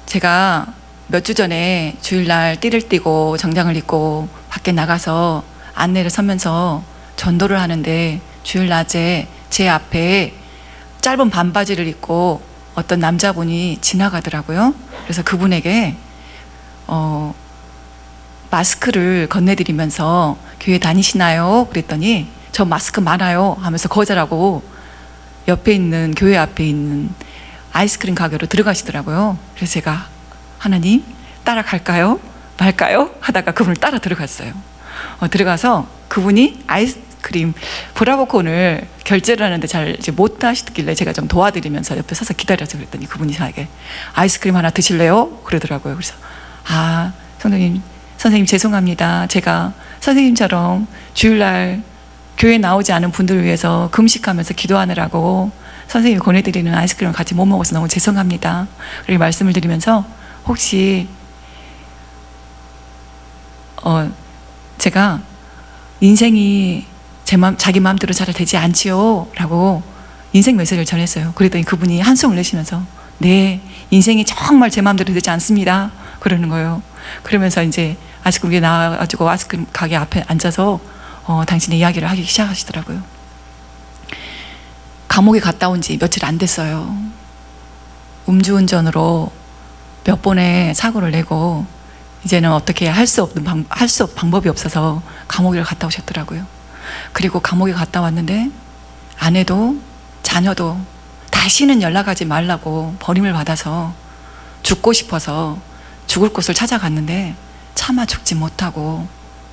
제가 몇 주 전에 주일날 띠를 띠고 정장을 입고 밖에 나가서 안내를 서면서 전도를 하는데 주일 낮에 제 앞에 짧은 반바지를 입고 어떤 남자분이 지나가더라고요. 그래서 그분에게 마스크를 건네드리면서 교회 다니시나요? 그랬더니 저 마스크 많아요 하면서 거절하고 옆에 있는 교회 앞에 있는 아이스크림 가게로 들어가시더라고요. 그래서 제가 하나님 따라갈까요? 말까요? 하다가 그분을 따라 들어갔어요. 들어가서 그분이 아이스크림 브라보콘을 결제를 하는데 잘 이제 못 하시길래 제가 좀 도와드리면서 옆에 서서 기다려서 그랬더니 그분이 저에게 아이스크림 하나 드실래요? 그러더라고요. 그래서 선생님 죄송합니다. 제가 선생님처럼 주일날 교회 나오지 않은 분들을 위해서 금식하면서 기도하느라고 선생님이 권해드리는 아이스크림을 같이 못 먹어서 너무 죄송합니다. 그렇게 말씀을 드리면서 혹시 제가 인생이 자기 마음대로 잘 되지 않지요 라고 인생 메시지를 전했어요. 그랬더니 그분이 한숨을 내쉬면서 네, 인생이 정말 제 마음대로 되지 않습니다 그러는 거예요. 그러면서 이제 아이스크림 나와가지고 아이스크림 가게 앞에 앉아서 당신의 이야기를 하기 시작하시더라고요. 감옥에 갔다 온 지 며칠 안 됐어요. 음주운전으로 몇 번의 사고를 내고 이제는 어떻게 할 수 없는 방법이 없어서 감옥에 갔다 오셨더라고요. 그리고 감옥에 갔다 왔는데 아내도 자녀도 다시는 연락하지 말라고 버림을 받아서 죽고 싶어서 죽을 곳을 찾아갔는데 차마 죽지 못하고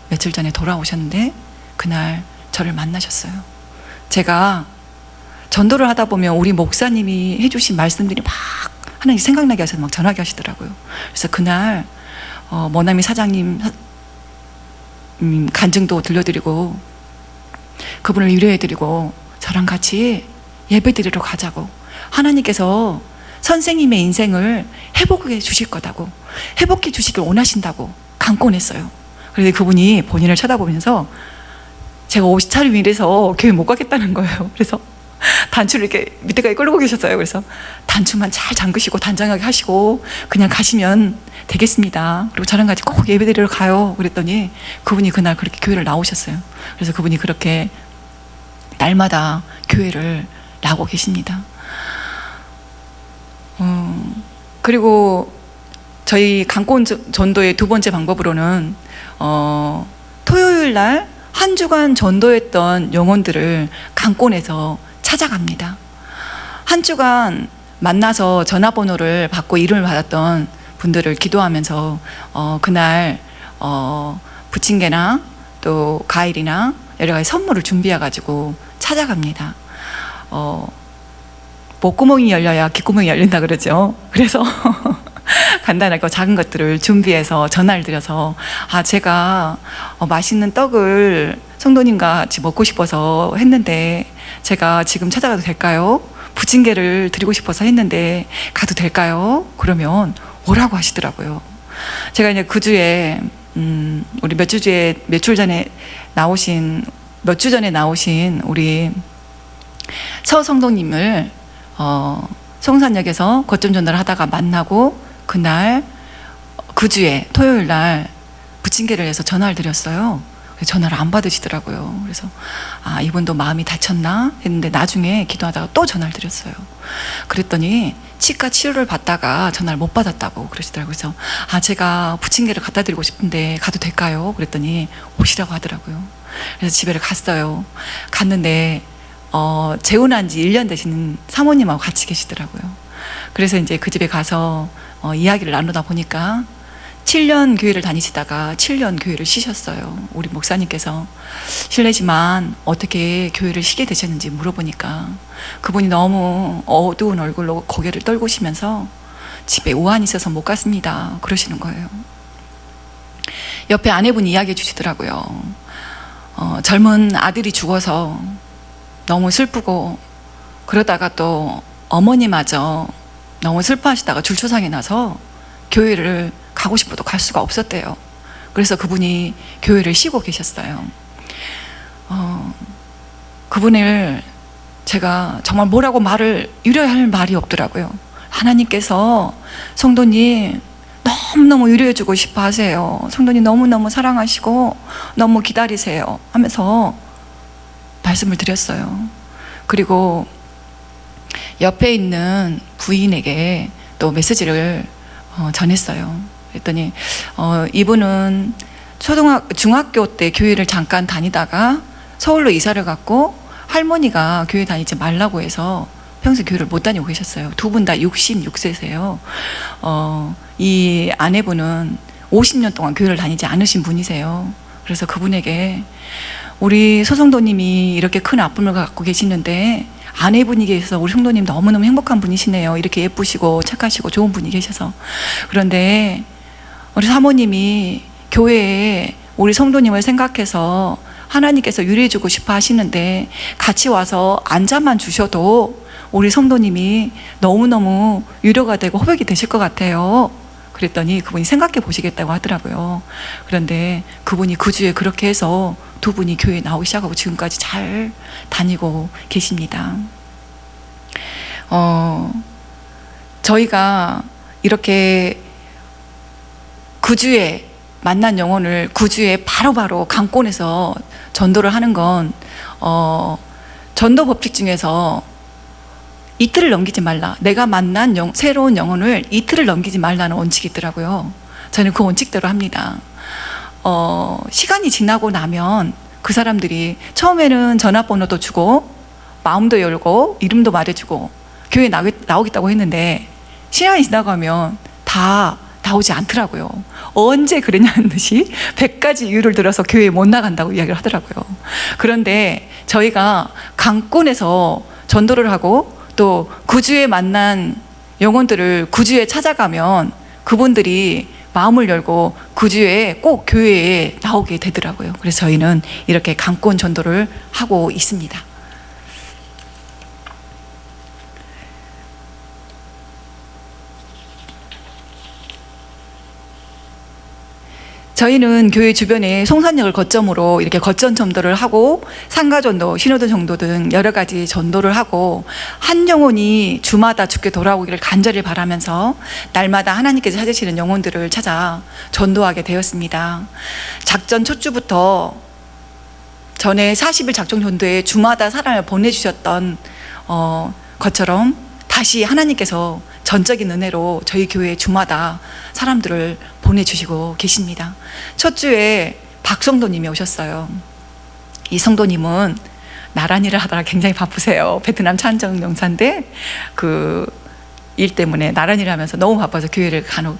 며칠 전에 돌아오셨는데 그날 저를 만나셨어요. 제가 전도를 하다 보면 우리 목사님이 해주신 말씀들이 막 하나님 생각나게 하셔서 막 전하게 하시더라고요. 그래서 그날 머나미 사장님 간증도 들려드리고 그분을 위로해드리고 저랑 같이 예배드리러 가자고, 하나님께서 선생님의 인생을 회복해 주실 거다고, 회복해 주시길 원하신다고 강권했어요. 그래서 그분이 본인을 쳐다보면서 제가 옷차림이 이래서 교회 못 가겠다는 거예요. 그래서 단추를 이렇게 밑에까지 끌고 계셨어요. 그래서 단추만 잘 잠그시고 단장하게 하시고 그냥 가시면 되겠습니다. 그리고 저랑 같이 꼭 예배드리러 가요. 그랬더니 그분이 그날 그렇게 교회를 나오셨어요. 그래서 그분이 그렇게 날마다 교회를 나오고 계십니다. 그리고 저희 강권 전도의 두 번째 방법으로는 토요일 날 한 주간 전도했던 영혼들을 강권에서 찾아갑니다. 한 주간 만나서 전화번호를 받고 이름을 받았던 분들을 기도하면서 그날 부침개나 또 과일이나 여러 가지 선물을 준비해가지고 찾아갑니다. 목구멍이 열려야 귓구멍이 열린다 그러죠. 그래서 간단하게 작은 것들을 준비해서 전화를 드려서 제가 맛있는 떡을 성도님과 같이 먹고 싶어서 했는데 제가 지금 찾아가도 될까요? 부침개를 드리고 싶어서 했는데 가도 될까요? 그러면 오라고 하시더라고요. 제가 이제 그 주에 우리 몇 주 전에 나오신 우리 서성도님을 성산역에서 거점 전달을 하다가 만나고 그날 그 주에 토요일 날 부침개를 해서 전화를 드렸어요. 전화를 안 받으시더라고요. 그래서 이분도 마음이 다쳤나 했는데 나중에 기도하다가 또 전화를 드렸어요. 그랬더니 치과 치료를 받다가 전화를 못 받았다고 그러시더라고요. 그래서 제가 부침개를 갖다 드리고 싶은데 가도 될까요? 그랬더니 오시라고 하더라고요. 그래서 집에를 갔어요. 갔는데 재혼한 지 1년 되시는 사모님하고 같이 계시더라고요. 그래서 이제 그 집에 가서 이야기를 나누다 보니까 7년 교회를 다니시다가 7년 교회를 쉬셨어요. 우리 목사님께서 실례지만 어떻게 교회를 쉬게 되셨는지 물어보니까 그분이 너무 어두운 얼굴로 고개를 떨구시면서 집에 우환이 있어서 못 갔습니다 그러시는 거예요. 옆에 아내분이 이야기해 주시더라고요. 젊은 아들이 죽어서 너무 슬프고 그러다가 또 어머니마저 너무 슬퍼하시다가 줄초상이 나서 교회를 가고 싶어도 갈 수가 없었대요. 그래서 그분이 교회를 쉬고 계셨어요. 그분을 제가 정말 뭐라고 위로할 말이 없더라고요. 하나님께서 성도님 너무너무 위로해주고 싶어 하세요. 성도님 너무너무 사랑하시고 너무 기다리세요 하면서 말씀을 드렸어요. 그리고 옆에 있는 부인에게 또 메시지를 전했어요. 그랬더니 이분은 중학교 때 교회를 잠깐 다니다가 서울로 이사를 갔고 할머니가 교회 다니지 말라고 해서 평생 교회를 못 다니고 계셨어요. 두 분 다 66세세요. 이 아내분은 50년 동안 교회를 다니지 않으신 분이세요. 그래서 그분에게 우리 소성도님이 이렇게 큰 아픔을 갖고 계시는데 아내분이 계셔서 우리 성도님 너무너무 행복한 분이시네요. 이렇게 예쁘시고 착하시고 좋은 분이 계셔서. 그런데 우리 사모님이 교회에 우리 성도님을 생각해서 하나님께서 위로해주고 싶어 하시는데 같이 와서 앉아만 주셔도 우리 성도님이 너무너무 위로가 되고 호백이 되실 것 같아요 그랬더니 그분이 생각해 보시겠다고 하더라고요. 그런데 그분이 그 주에 그렇게 해서 두 분이 교회에 나오기 시작하고 지금까지 잘 다니고 계십니다. 저희가 이렇게 구주에 만난 영혼을 구주에 바로바로 강권해서 전도를 하는 건 전도 법칙 중에서 이틀을 넘기지 말라. 내가 만난 새로운 영혼을 이틀을 넘기지 말라는 원칙이 있더라고요. 저는 그 원칙대로 합니다. 시간이 지나고 나면 그 사람들이 처음에는 전화번호도 주고 마음도 열고 이름도 말해주고 교회에 나오겠다고 했는데 시간이 지나가면 다 나오지 않더라고요. 언제 그랬냐는 듯이 100가지 이유를 들어서 교회에 못 나간다고 이야기를 하더라고요. 그런데 저희가 강권에서 전도를 하고 또 구주에 만난 영혼들을 구주에 찾아가면 그분들이 마음을 열고 구주에 꼭 교회에 나오게 되더라고요. 그래서 저희는 이렇게 강권 전도를 하고 있습니다. 저희는 교회 주변에 송산역을 거점으로 이렇게 거점 전도를 하고 상가전도, 신호등 전도 등 여러 가지 전도를 하고 한 영혼이 주마다 주께 돌아오기를 간절히 바라면서 날마다 하나님께서 찾으시는 영혼들을 찾아 전도하게 되었습니다. 작전 첫 주부터 전에 40일 작정 전도에 주마다 사람을 보내주셨던 것처럼 다시 하나님께서 전적인 은혜로 저희 교회 주마다 사람들을 보내주시고 계십니다. 첫 주에 박성도님이 오셨어요. 이 성도님은 나란 일을 하다가 굉장히 바쁘세요. 베트남 찬정 용사인데 그 일 때문에 나란 일을 하면서 너무 바빠서 교회를 간혹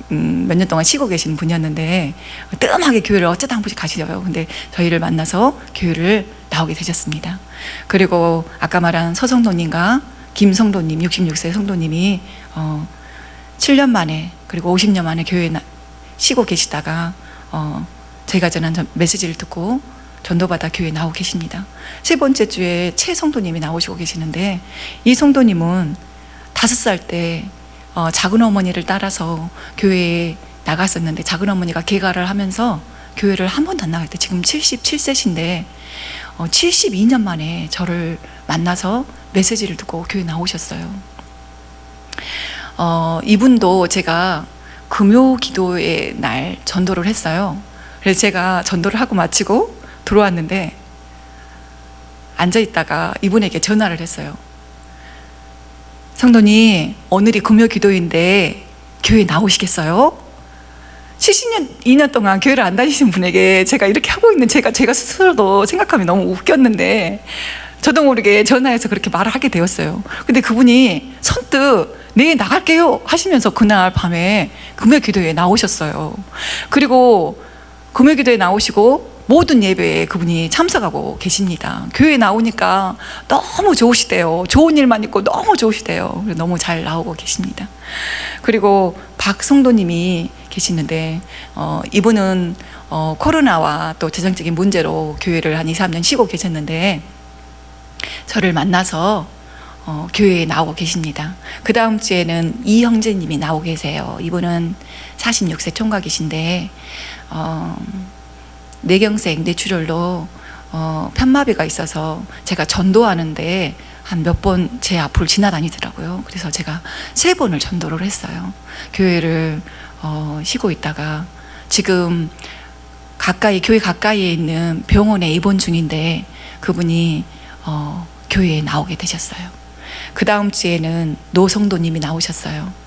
몇 년 동안 쉬고 계신 분이었는데 뜸하게 교회를 어쩌다 한 번씩 가시죠. 근데 저희를 만나서 교회를 나오게 되셨습니다. 그리고 아까 말한 서성도님과 김성도님, 66세 성도님이 7년 만에 그리고 50년 만에 교회에 쉬고 계시다가 제가 전한 메시지를 듣고 전도받아 교회에 나오고 계십니다. 세 번째 주에 최 성도님이 나오시고 계시는데 이 성도님은 5살 때 작은 어머니를 따라서 교회에 나갔었는데 작은 어머니가 개가를 하면서 교회를 한 번도 안 나갈 때 지금 77세신데 72년 만에 저를 만나서 메시지를 듣고 교회 나오셨어요. 이분도 제가 금요 기도의 날 전도를 했어요. 그래서 제가 전도를 하고 마치고 들어왔는데 앉아있다가 이분에게 전화를 했어요. 성도님, 오늘이 금요 기도인데 교회 나오시겠어요? 72년 동안 교회를 안 다니신 분에게 제가 이렇게 하고 있는 제가 스스로도 생각하면 너무 웃겼는데 저도 모르게 전화해서 그렇게 말을 하게 되었어요. 근데 그분이 선뜻 네 나갈게요 하시면서 그날 밤에 금요기도에 나오셨어요. 그리고 금요기도에 나오시고 모든 예배에 그분이 참석하고 계십니다. 교회에 나오니까 너무 좋으시대요. 좋은 일만 있고 너무 좋으시대요. 너무 잘 나오고 계십니다. 그리고 박성도님이 계시는데 이분은 코로나와 또 재정적인 문제로 교회를 한 2, 3년 쉬고 계셨는데 저를 만나서 교회에 나오고 계십니다. 그 다음 주에는 이형제님이 나오고 계세요. 이분은 46세 총각이신데 뇌경색, 뇌출혈로 편마비가 있어서 제가 전도하는데 한 몇 번 제 앞을 지나다니더라고요. 그래서 제가 3번을 전도를 했어요. 교회를 쉬고 있다가 지금 교회 가까이에 있는 병원에 입원 중인데 그분이 교회에 나오게 되셨어요. 그 다음 주에는 노성도님이 나오셨어요.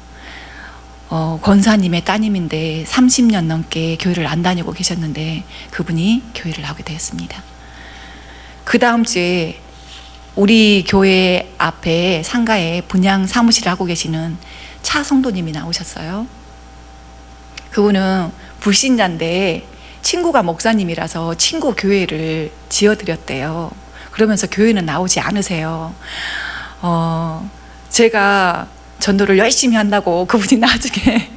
권사님의 따님인데 30년 넘게 교회를 안 다니고 계셨는데 그분이 교회를 나오게 되었습니다. 그 다음 주에 우리 교회 앞에 상가에 분양 사무실을 하고 계시는 차성도님이 나오셨어요. 그분은 불신자인데 친구가 목사님이라서 친구 교회를 지어드렸대요. 그러면서 교회는 나오지 않으세요. 제가 전도를 열심히 한다고 그분이 나중에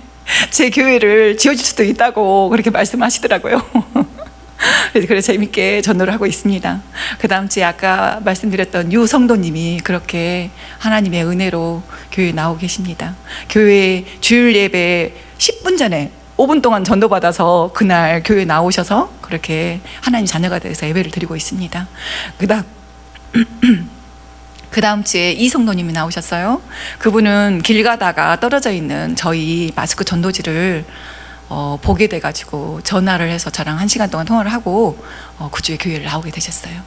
제 교회를 지어줄 수도 있다고 그렇게 말씀하시더라고요. 그래서 재밌게 전도를 하고 있습니다. 그 다음 주에 아까 말씀드렸던 유성도님이 그렇게 하나님의 은혜로 교회에 나오고 계십니다. 교회 주일 예배 10분 전에 5분 동안 전도받아서 그날 교회 나오셔서 그렇게 하나님 자녀가 돼서 예배를 드리고 있습니다. 그 다음 주에 이 성도님이 나오셨어요. 그분은 길 가다가 떨어져 있는 저희 마스크 전도지를 보게 돼가지고 전화를 해서 저랑 1시간 동안 통화를 하고 그 주에 교회를 나오게 되셨어요.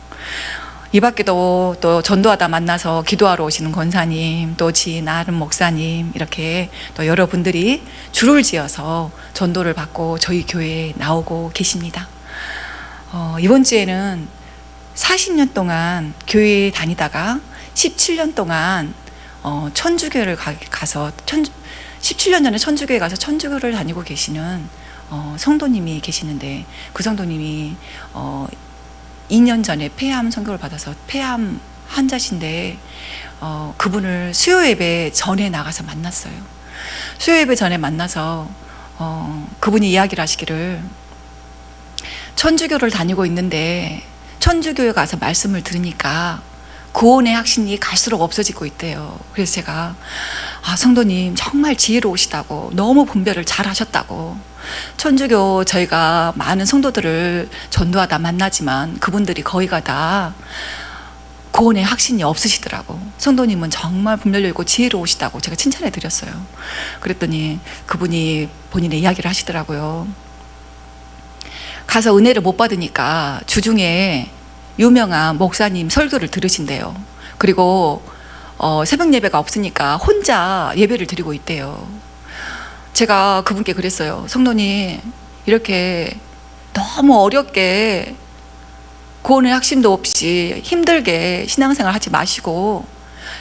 이 밖에도 또 전도하다 만나서 기도하러 오시는 권사님, 또 지인 아름 목사님, 이렇게 또 여러분들이 줄을 지어서 전도를 받고 저희 교회에 나오고 계십니다. 이번 주에는 40년 동안 교회에 다니다가 17년 동안 천주교를 가서 17년 전에 천주교에 가서 천주교를 다니고 계시는 성도님이 계시는데, 그 성도님이 2년 전에 폐암 선고를 받아서 폐암 환자신데 그분을 수요예배 전에 나가서 만났어요. 수요예배 전에 만나서 그분이 이야기를 하시기를, 천주교를 다니고 있는데 천주교에 가서 말씀을 들으니까 구원의 확신이 갈수록 없어지고 있대요. 그래서 제가 성도님 정말 지혜로우시다고, 너무 분별을 잘 하셨다고, 천주교 저희가 많은 성도들을 전도하다 만나지만 그분들이 거의가 다 구원의 확신이 없으시더라고. 성도님은 정말 분별력 있고 지혜로우시다고 제가 칭찬해 드렸어요. 그랬더니 그분이 본인의 이야기를 하시더라고요. 가서 은혜를 못 받으니까 주중에 유명한 목사님 설교를 들으신대요. 그리고 새벽 예배가 없으니까 혼자 예배를 드리고 있대요. 제가 그분께 그랬어요. 성도님, 이렇게 너무 어렵게 구원의 확신도 없이 힘들게 신앙생활 하지 마시고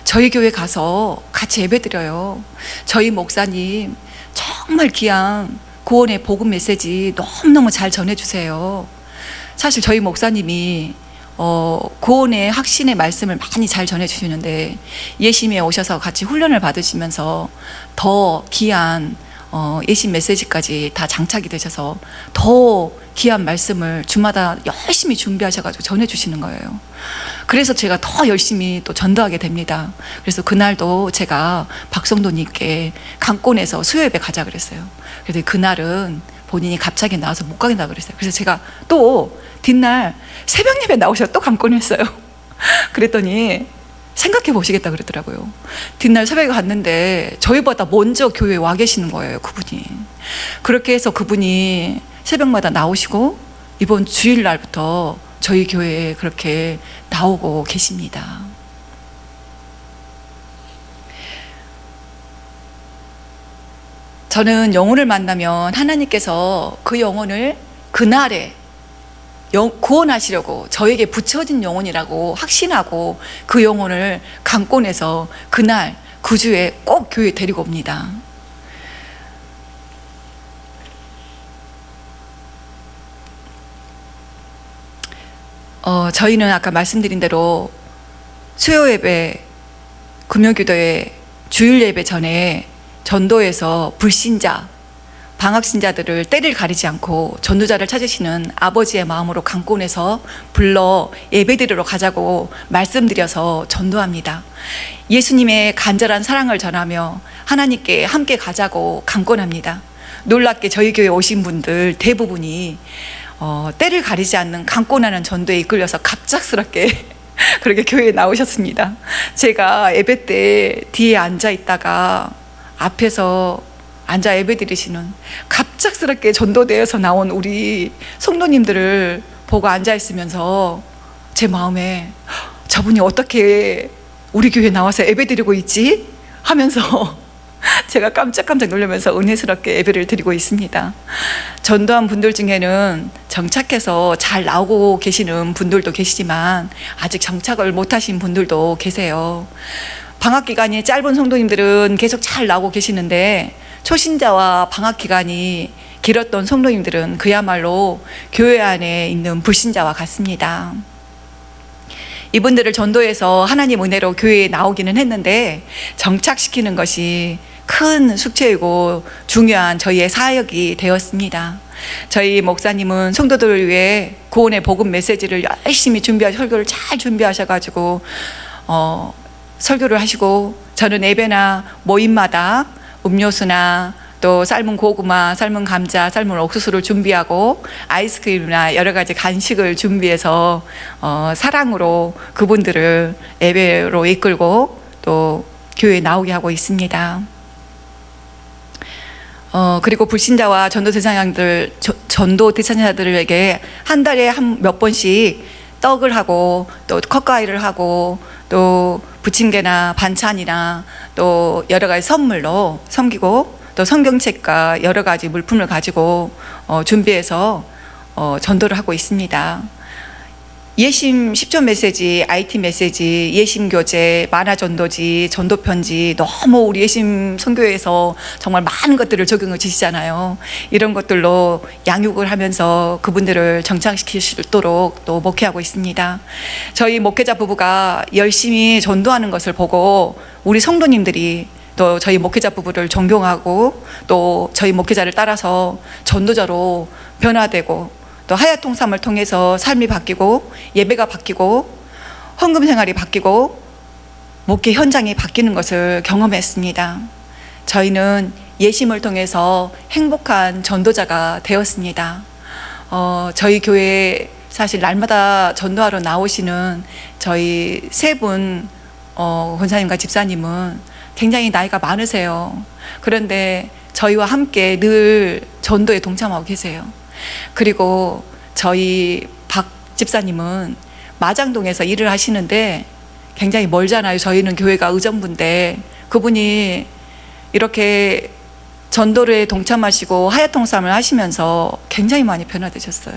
저희 교회 가서 같이 예배 드려요. 저희 목사님 정말 귀한 구원의 복음 메시지 너무너무 잘 전해주세요. 사실 저희 목사님이 구원의 확신의 말씀을 많이 잘 전해주시는데, 예심에 오셔서 같이 훈련을 받으시면서 더 귀한 예심 메시지까지 다 장착이 되셔서 더 귀한 말씀을 주마다 열심히 준비하셔가지고 전해주시는 거예요. 그래서 제가 더 열심히 또 전도하게 됩니다. 그래서 그날도 제가 박성도님께 강권에서 수요예배 가자 그랬어요. 그래서 그날은 본인이 갑자기 나와서 못 가겠다 그랬어요. 그래서 제가 또 뒷날 새벽 예배 나오셔서 또 강권했어요. 그랬더니 생각해 보시겠다 그러더라고요. 뒷날 새벽에 갔는데 저희보다 먼저 교회에 와 계시는 거예요, 그분이. 그렇게 해서 그분이 새벽마다 나오시고 이번 주일날부터 저희 교회에 그렇게 나오고 계십니다. 저는 영혼을 만나면 하나님께서 그 영혼을 그날에 구원하시려고 저에게 붙여진 영혼이라고 확신하고 그 영혼을 강권해서 그날 그 주에 꼭 교회에 데리고 옵니다. 저희는 아까 말씀드린 대로 수요예배, 금요기도회, 주일예배 전에 전도에서 불신자, 방학신자들을 때를 가리지 않고 전도자를 찾으시는 아버지의 마음으로 강권해서 불러 예배드리러 가자고 말씀드려서 전도합니다. 예수님의 간절한 사랑을 전하며 하나님께 함께 가자고 강권합니다. 놀랍게 저희 교회 오신 분들 대부분이 때를 가리지 않는 강권하는 전도에 이끌려서 갑작스럽게 그렇게 교회에 나오셨습니다. 제가 예배 때 뒤에 앉아 있다가 앞에서 앉아 예배 드리시는 갑작스럽게 전도대에서 나온 우리 성도님들을 보고 앉아 있으면서 제 마음에 저분이 어떻게 우리 교회에 나와서 예배 드리고 있지? 하면서 제가 깜짝깜짝 놀라면서 은혜스럽게 예배를 드리고 있습니다. 전도한 분들 중에는 정착해서 잘 나오고 계시는 분들도 계시지만 아직 정착을 못하신 분들도 계세요. 방학기간이 짧은 성도님들은 계속 잘 나오고 계시는데 초신자와 방학기간이 길었던 성도님들은 그야말로 교회 안에 있는 불신자와 같습니다. 이분들을 전도해서 하나님 은혜로 교회에 나오기는 했는데 정착시키는 것이 큰 숙제이고 중요한 저희의 사역이 되었습니다. 저희 목사님은 성도들을 위해 구원의 복음 메시지를 열심히 설교를 잘 준비하셔가지고 설교를 하시고, 저는 예배나 모임마다 음료수나 또 삶은 고구마, 삶은 감자, 삶은 옥수수를 준비하고 아이스크림이나 여러 가지 간식을 준비해서 사랑으로 그분들을 예배로 이끌고 또 교회에 나오게 하고 있습니다. 그리고 불신자와 전도 대상자들에게 한 달에 몇 번씩 떡을 하고 또 컵과일을 하고 또 부침개나 반찬이나 또 여러 가지 선물로 섬기고 또 성경책과 여러 가지 물품을 가지고 준비해서 전도를 하고 있습니다. 예심 10조 메시지, IT 메시지, 예심 교재, 만화 전도지, 전도 편지 너무 우리 예심 선교회에서 정말 많은 것들을 적용해 주시잖아요. 이런 것들로 양육을 하면서 그분들을 정착시킬 수 있도록 또 목회하고 있습니다. 저희 목회자 부부가 열심히 전도하는 것을 보고 우리 성도님들이 또 저희 목회자 부부를 존경하고 또 저희 목회자를 따라서 전도자로 변화되고 또 하야통삼을 통해서 삶이 바뀌고 예배가 바뀌고 헌금 생활이 바뀌고 목회 현장이 바뀌는 것을 경험했습니다. 저희는 예심을 통해서 행복한 전도자가 되었습니다. 저희 교회에 사실 날마다 전도하러 나오시는 저희 세 분 권사님과 집사님은 굉장히 나이가 많으세요. 그런데 저희와 함께 늘 전도에 동참하고 계세요. 그리고 저희 박 집사님은 마장동에서 일을 하시는데 굉장히 멀잖아요. 저희는 교회가 의정부인데 그분이 이렇게 전도에 동참하시고 하야통삼을 하시면서 굉장히 많이 변화되셨어요.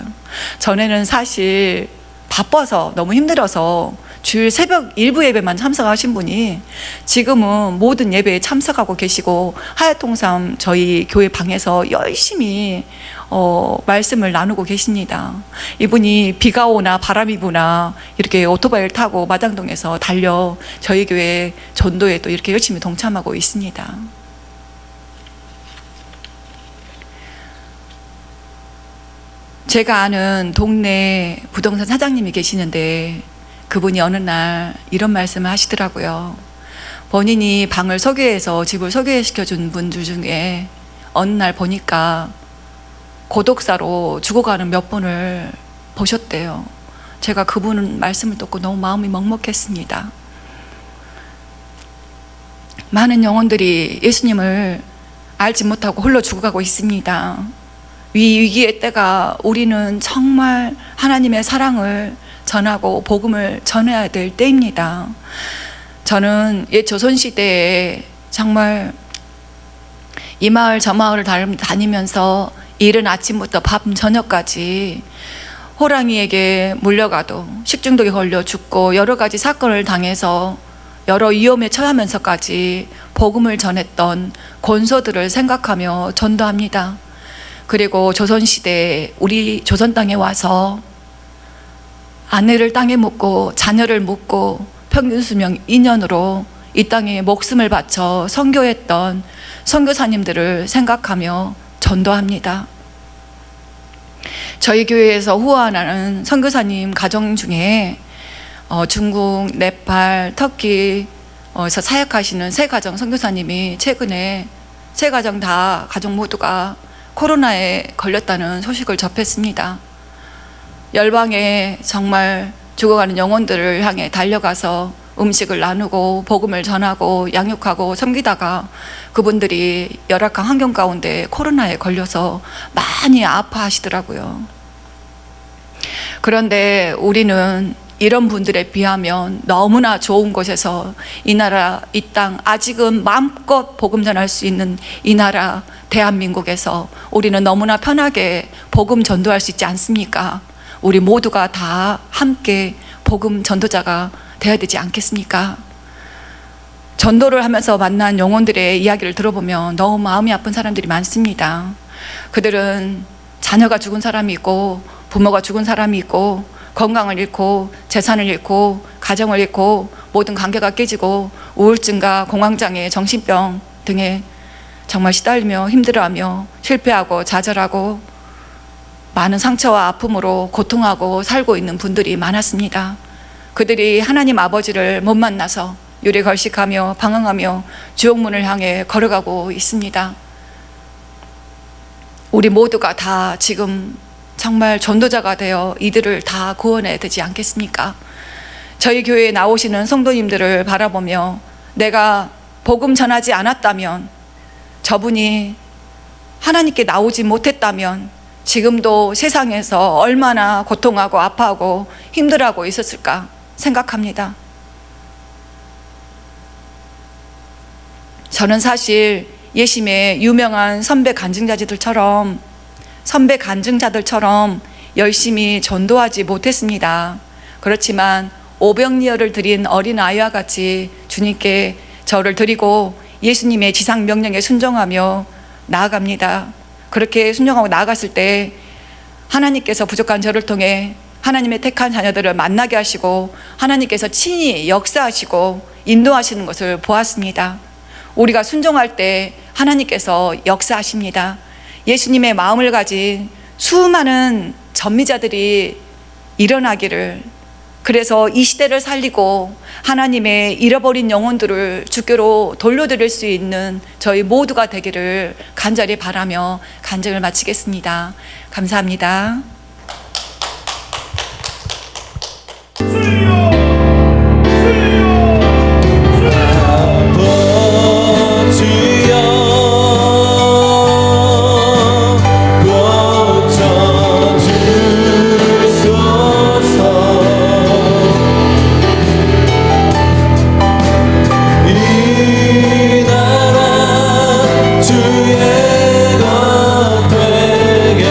전에는 사실 바빠서 너무 힘들어서 주일 새벽 일부 예배만 참석하신 분이 지금은 모든 예배에 참석하고 계시고 하야통삼 저희 교회 방에서 열심히 말씀을 나누고 계십니다. 이분이 비가 오나 바람이 부나 이렇게 오토바이를 타고 마장동에서 달려 저희 교회 전도에 또 이렇게 열심히 동참하고 있습니다. 제가 아는 동네 부동산 사장님이 계시는데 그분이 어느 날 이런 말씀을 하시더라고요. 본인이 방을 소개해서 집을 소개시켜준 분들 중에 어느 날 보니까 고독사로 죽어가는 몇 분을 보셨대요. 제가 그분 말씀을 듣고 너무 마음이 먹먹했습니다. 많은 영혼들이 예수님을 알지 못하고 홀로 죽어가고 있습니다. 위기의 때가 우리는 정말 하나님의 사랑을 전하고 복음을 전해야 될 때입니다. 저는 옛 조선시대에 정말 이 마을 저 마을을 다니면서 이른 아침부터 밤 저녁까지 호랑이에게 물려가도 식중독에 걸려 죽고 여러 가지 사건을 당해서 여러 위험에 처하면서까지 복음을 전했던 권소들을 생각하며 전도합니다. 그리고 조선시대에 우리 조선 땅에 와서 아내를 땅에 묻고 자녀를 묻고 평균 수명 2년으로 이 땅에 목숨을 바쳐 선교했던 선교사님들을 생각하며 전도합니다. 저희 교회에서 후원하는 선교사님 가정 중에 중국, 네팔, 터키에서 사역하시는 세 가정 선교사님이 최근에 세 가정 다 가족 모두가 코로나에 걸렸다는 소식을 접했습니다. 열방에 정말 죽어가는 영혼들을 향해 달려가서 음식을 나누고 복음을 전하고 양육하고 섬기다가 그분들이 열악한 환경 가운데 코로나에 걸려서 많이 아파하시더라고요. 그런데 우리는 이런 분들에 비하면 너무나 좋은 곳에서 이 나라, 이 땅 아직은 마음껏 복음 전할 수 있는 이 나라 대한민국에서 우리는 너무나 편하게 복음 전도할 수 있지 않습니까? 우리 모두가 다 함께 복음 전도자가 되어야 되지 않겠습니까? 전도를 하면서 만난 영혼들의 이야기를 들어보면 너무 마음이 아픈 사람들이 많습니다. 그들은 자녀가 죽은 사람이 있고 부모가 죽은 사람이 있고 건강을 잃고 재산을 잃고 가정을 잃고 모든 관계가 깨지고 우울증과 공황장애, 정신병 등에 정말 시달리며 힘들어하며 실패하고 좌절하고 많은 상처와 아픔으로 고통하고 살고 있는 분들이 많았습니다. 그들이 하나님 아버지를 못 만나서 유리걸식하며 방황하며 주옥문을 향해 걸어가고 있습니다. 우리 모두가 다 지금 정말 전도자가 되어 이들을 다 구원해야 되지 않겠습니까? 저희 교회에 나오시는 성도님들을 바라보며 내가 복음 전하지 않았다면, 저분이 하나님께 나오지 못했다면 지금도 세상에서 얼마나 고통하고 아파하고 힘들어하고 있었을까 생각합니다. 저는 사실 예심의 유명한 선배 간증자들처럼 열심히 전도하지 못했습니다. 그렇지만 오병이어를 드린 어린아이와 같이 주님께 저를 드리고 예수님의 지상 명령에 순종하며 나아갑니다. 그렇게 순종하고 나아갔을 때 하나님께서 부족한 저를 통해 하나님의 택한 자녀들을 만나게 하시고 하나님께서 친히 역사하시고 인도하시는 것을 보았습니다. 우리가 순종할 때 하나님께서 역사하십니다. 예수님의 마음을 가진 수많은 전미자들이 일어나기를, 그래서 이 시대를 살리고 하나님의 잃어버린 영혼들을 주께로 돌려드릴 수 있는 저희 모두가 되기를 간절히 바라며 간증을 마치겠습니다. 감사합니다. 주의 것 되게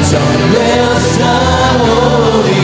확정되어 싸우니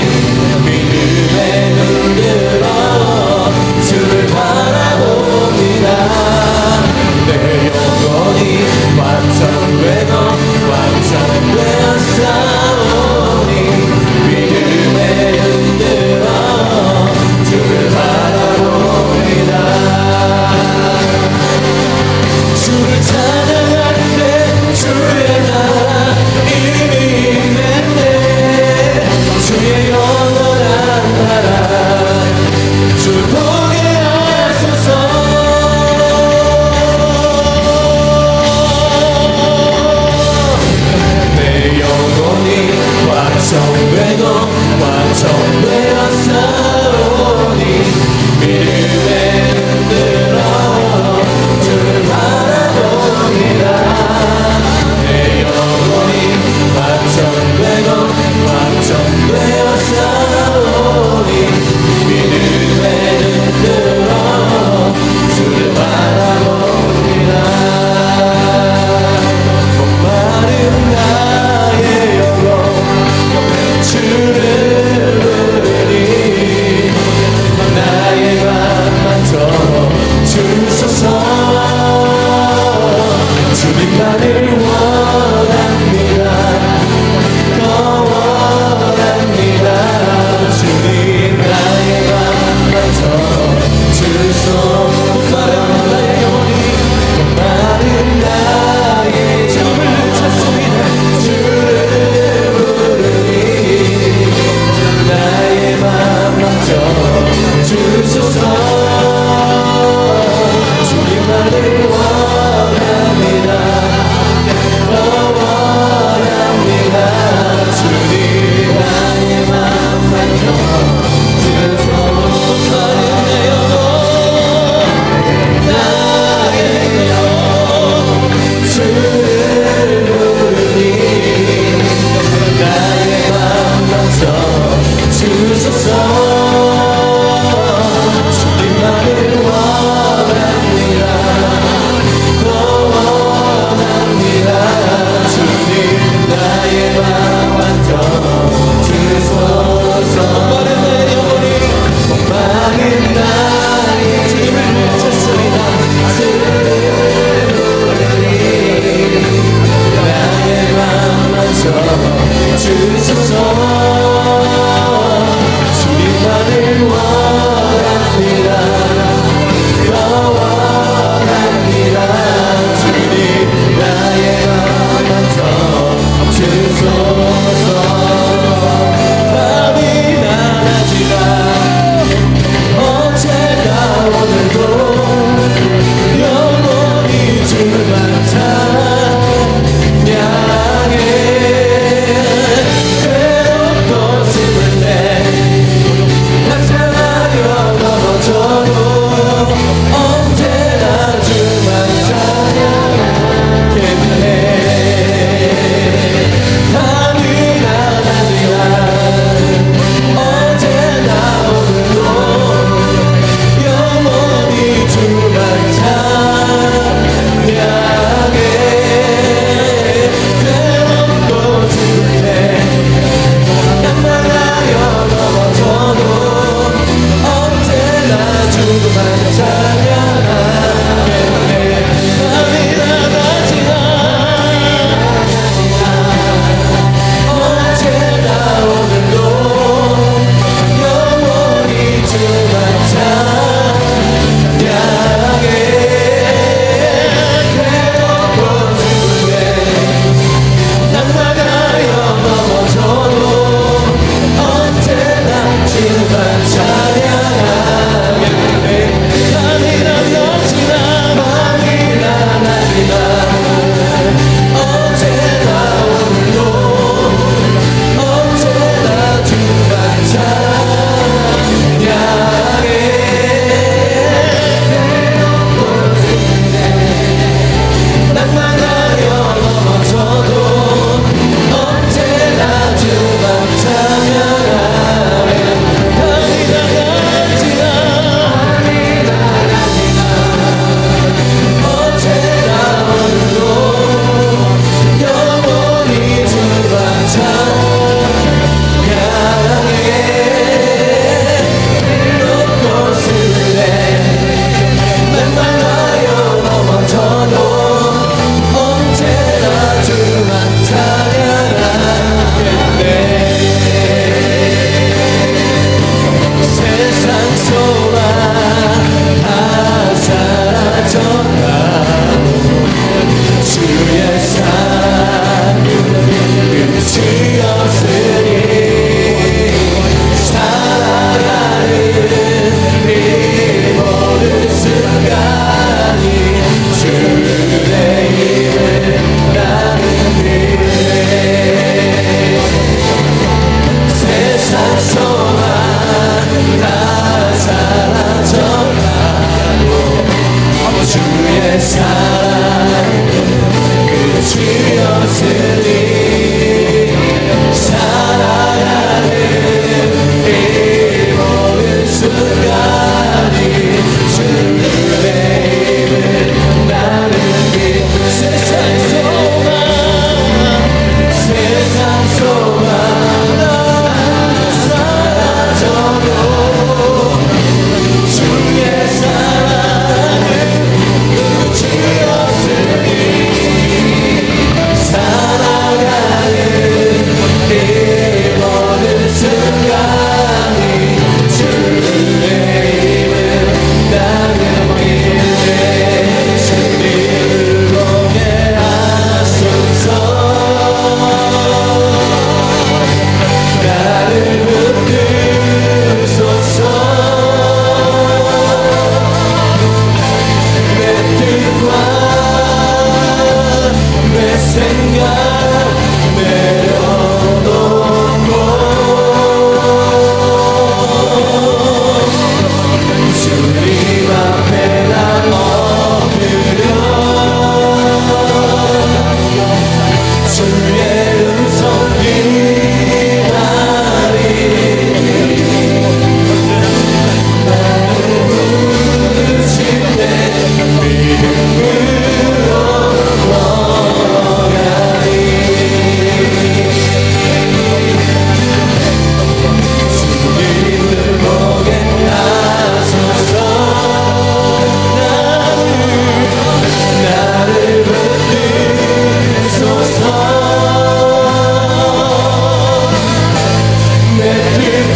내 뜻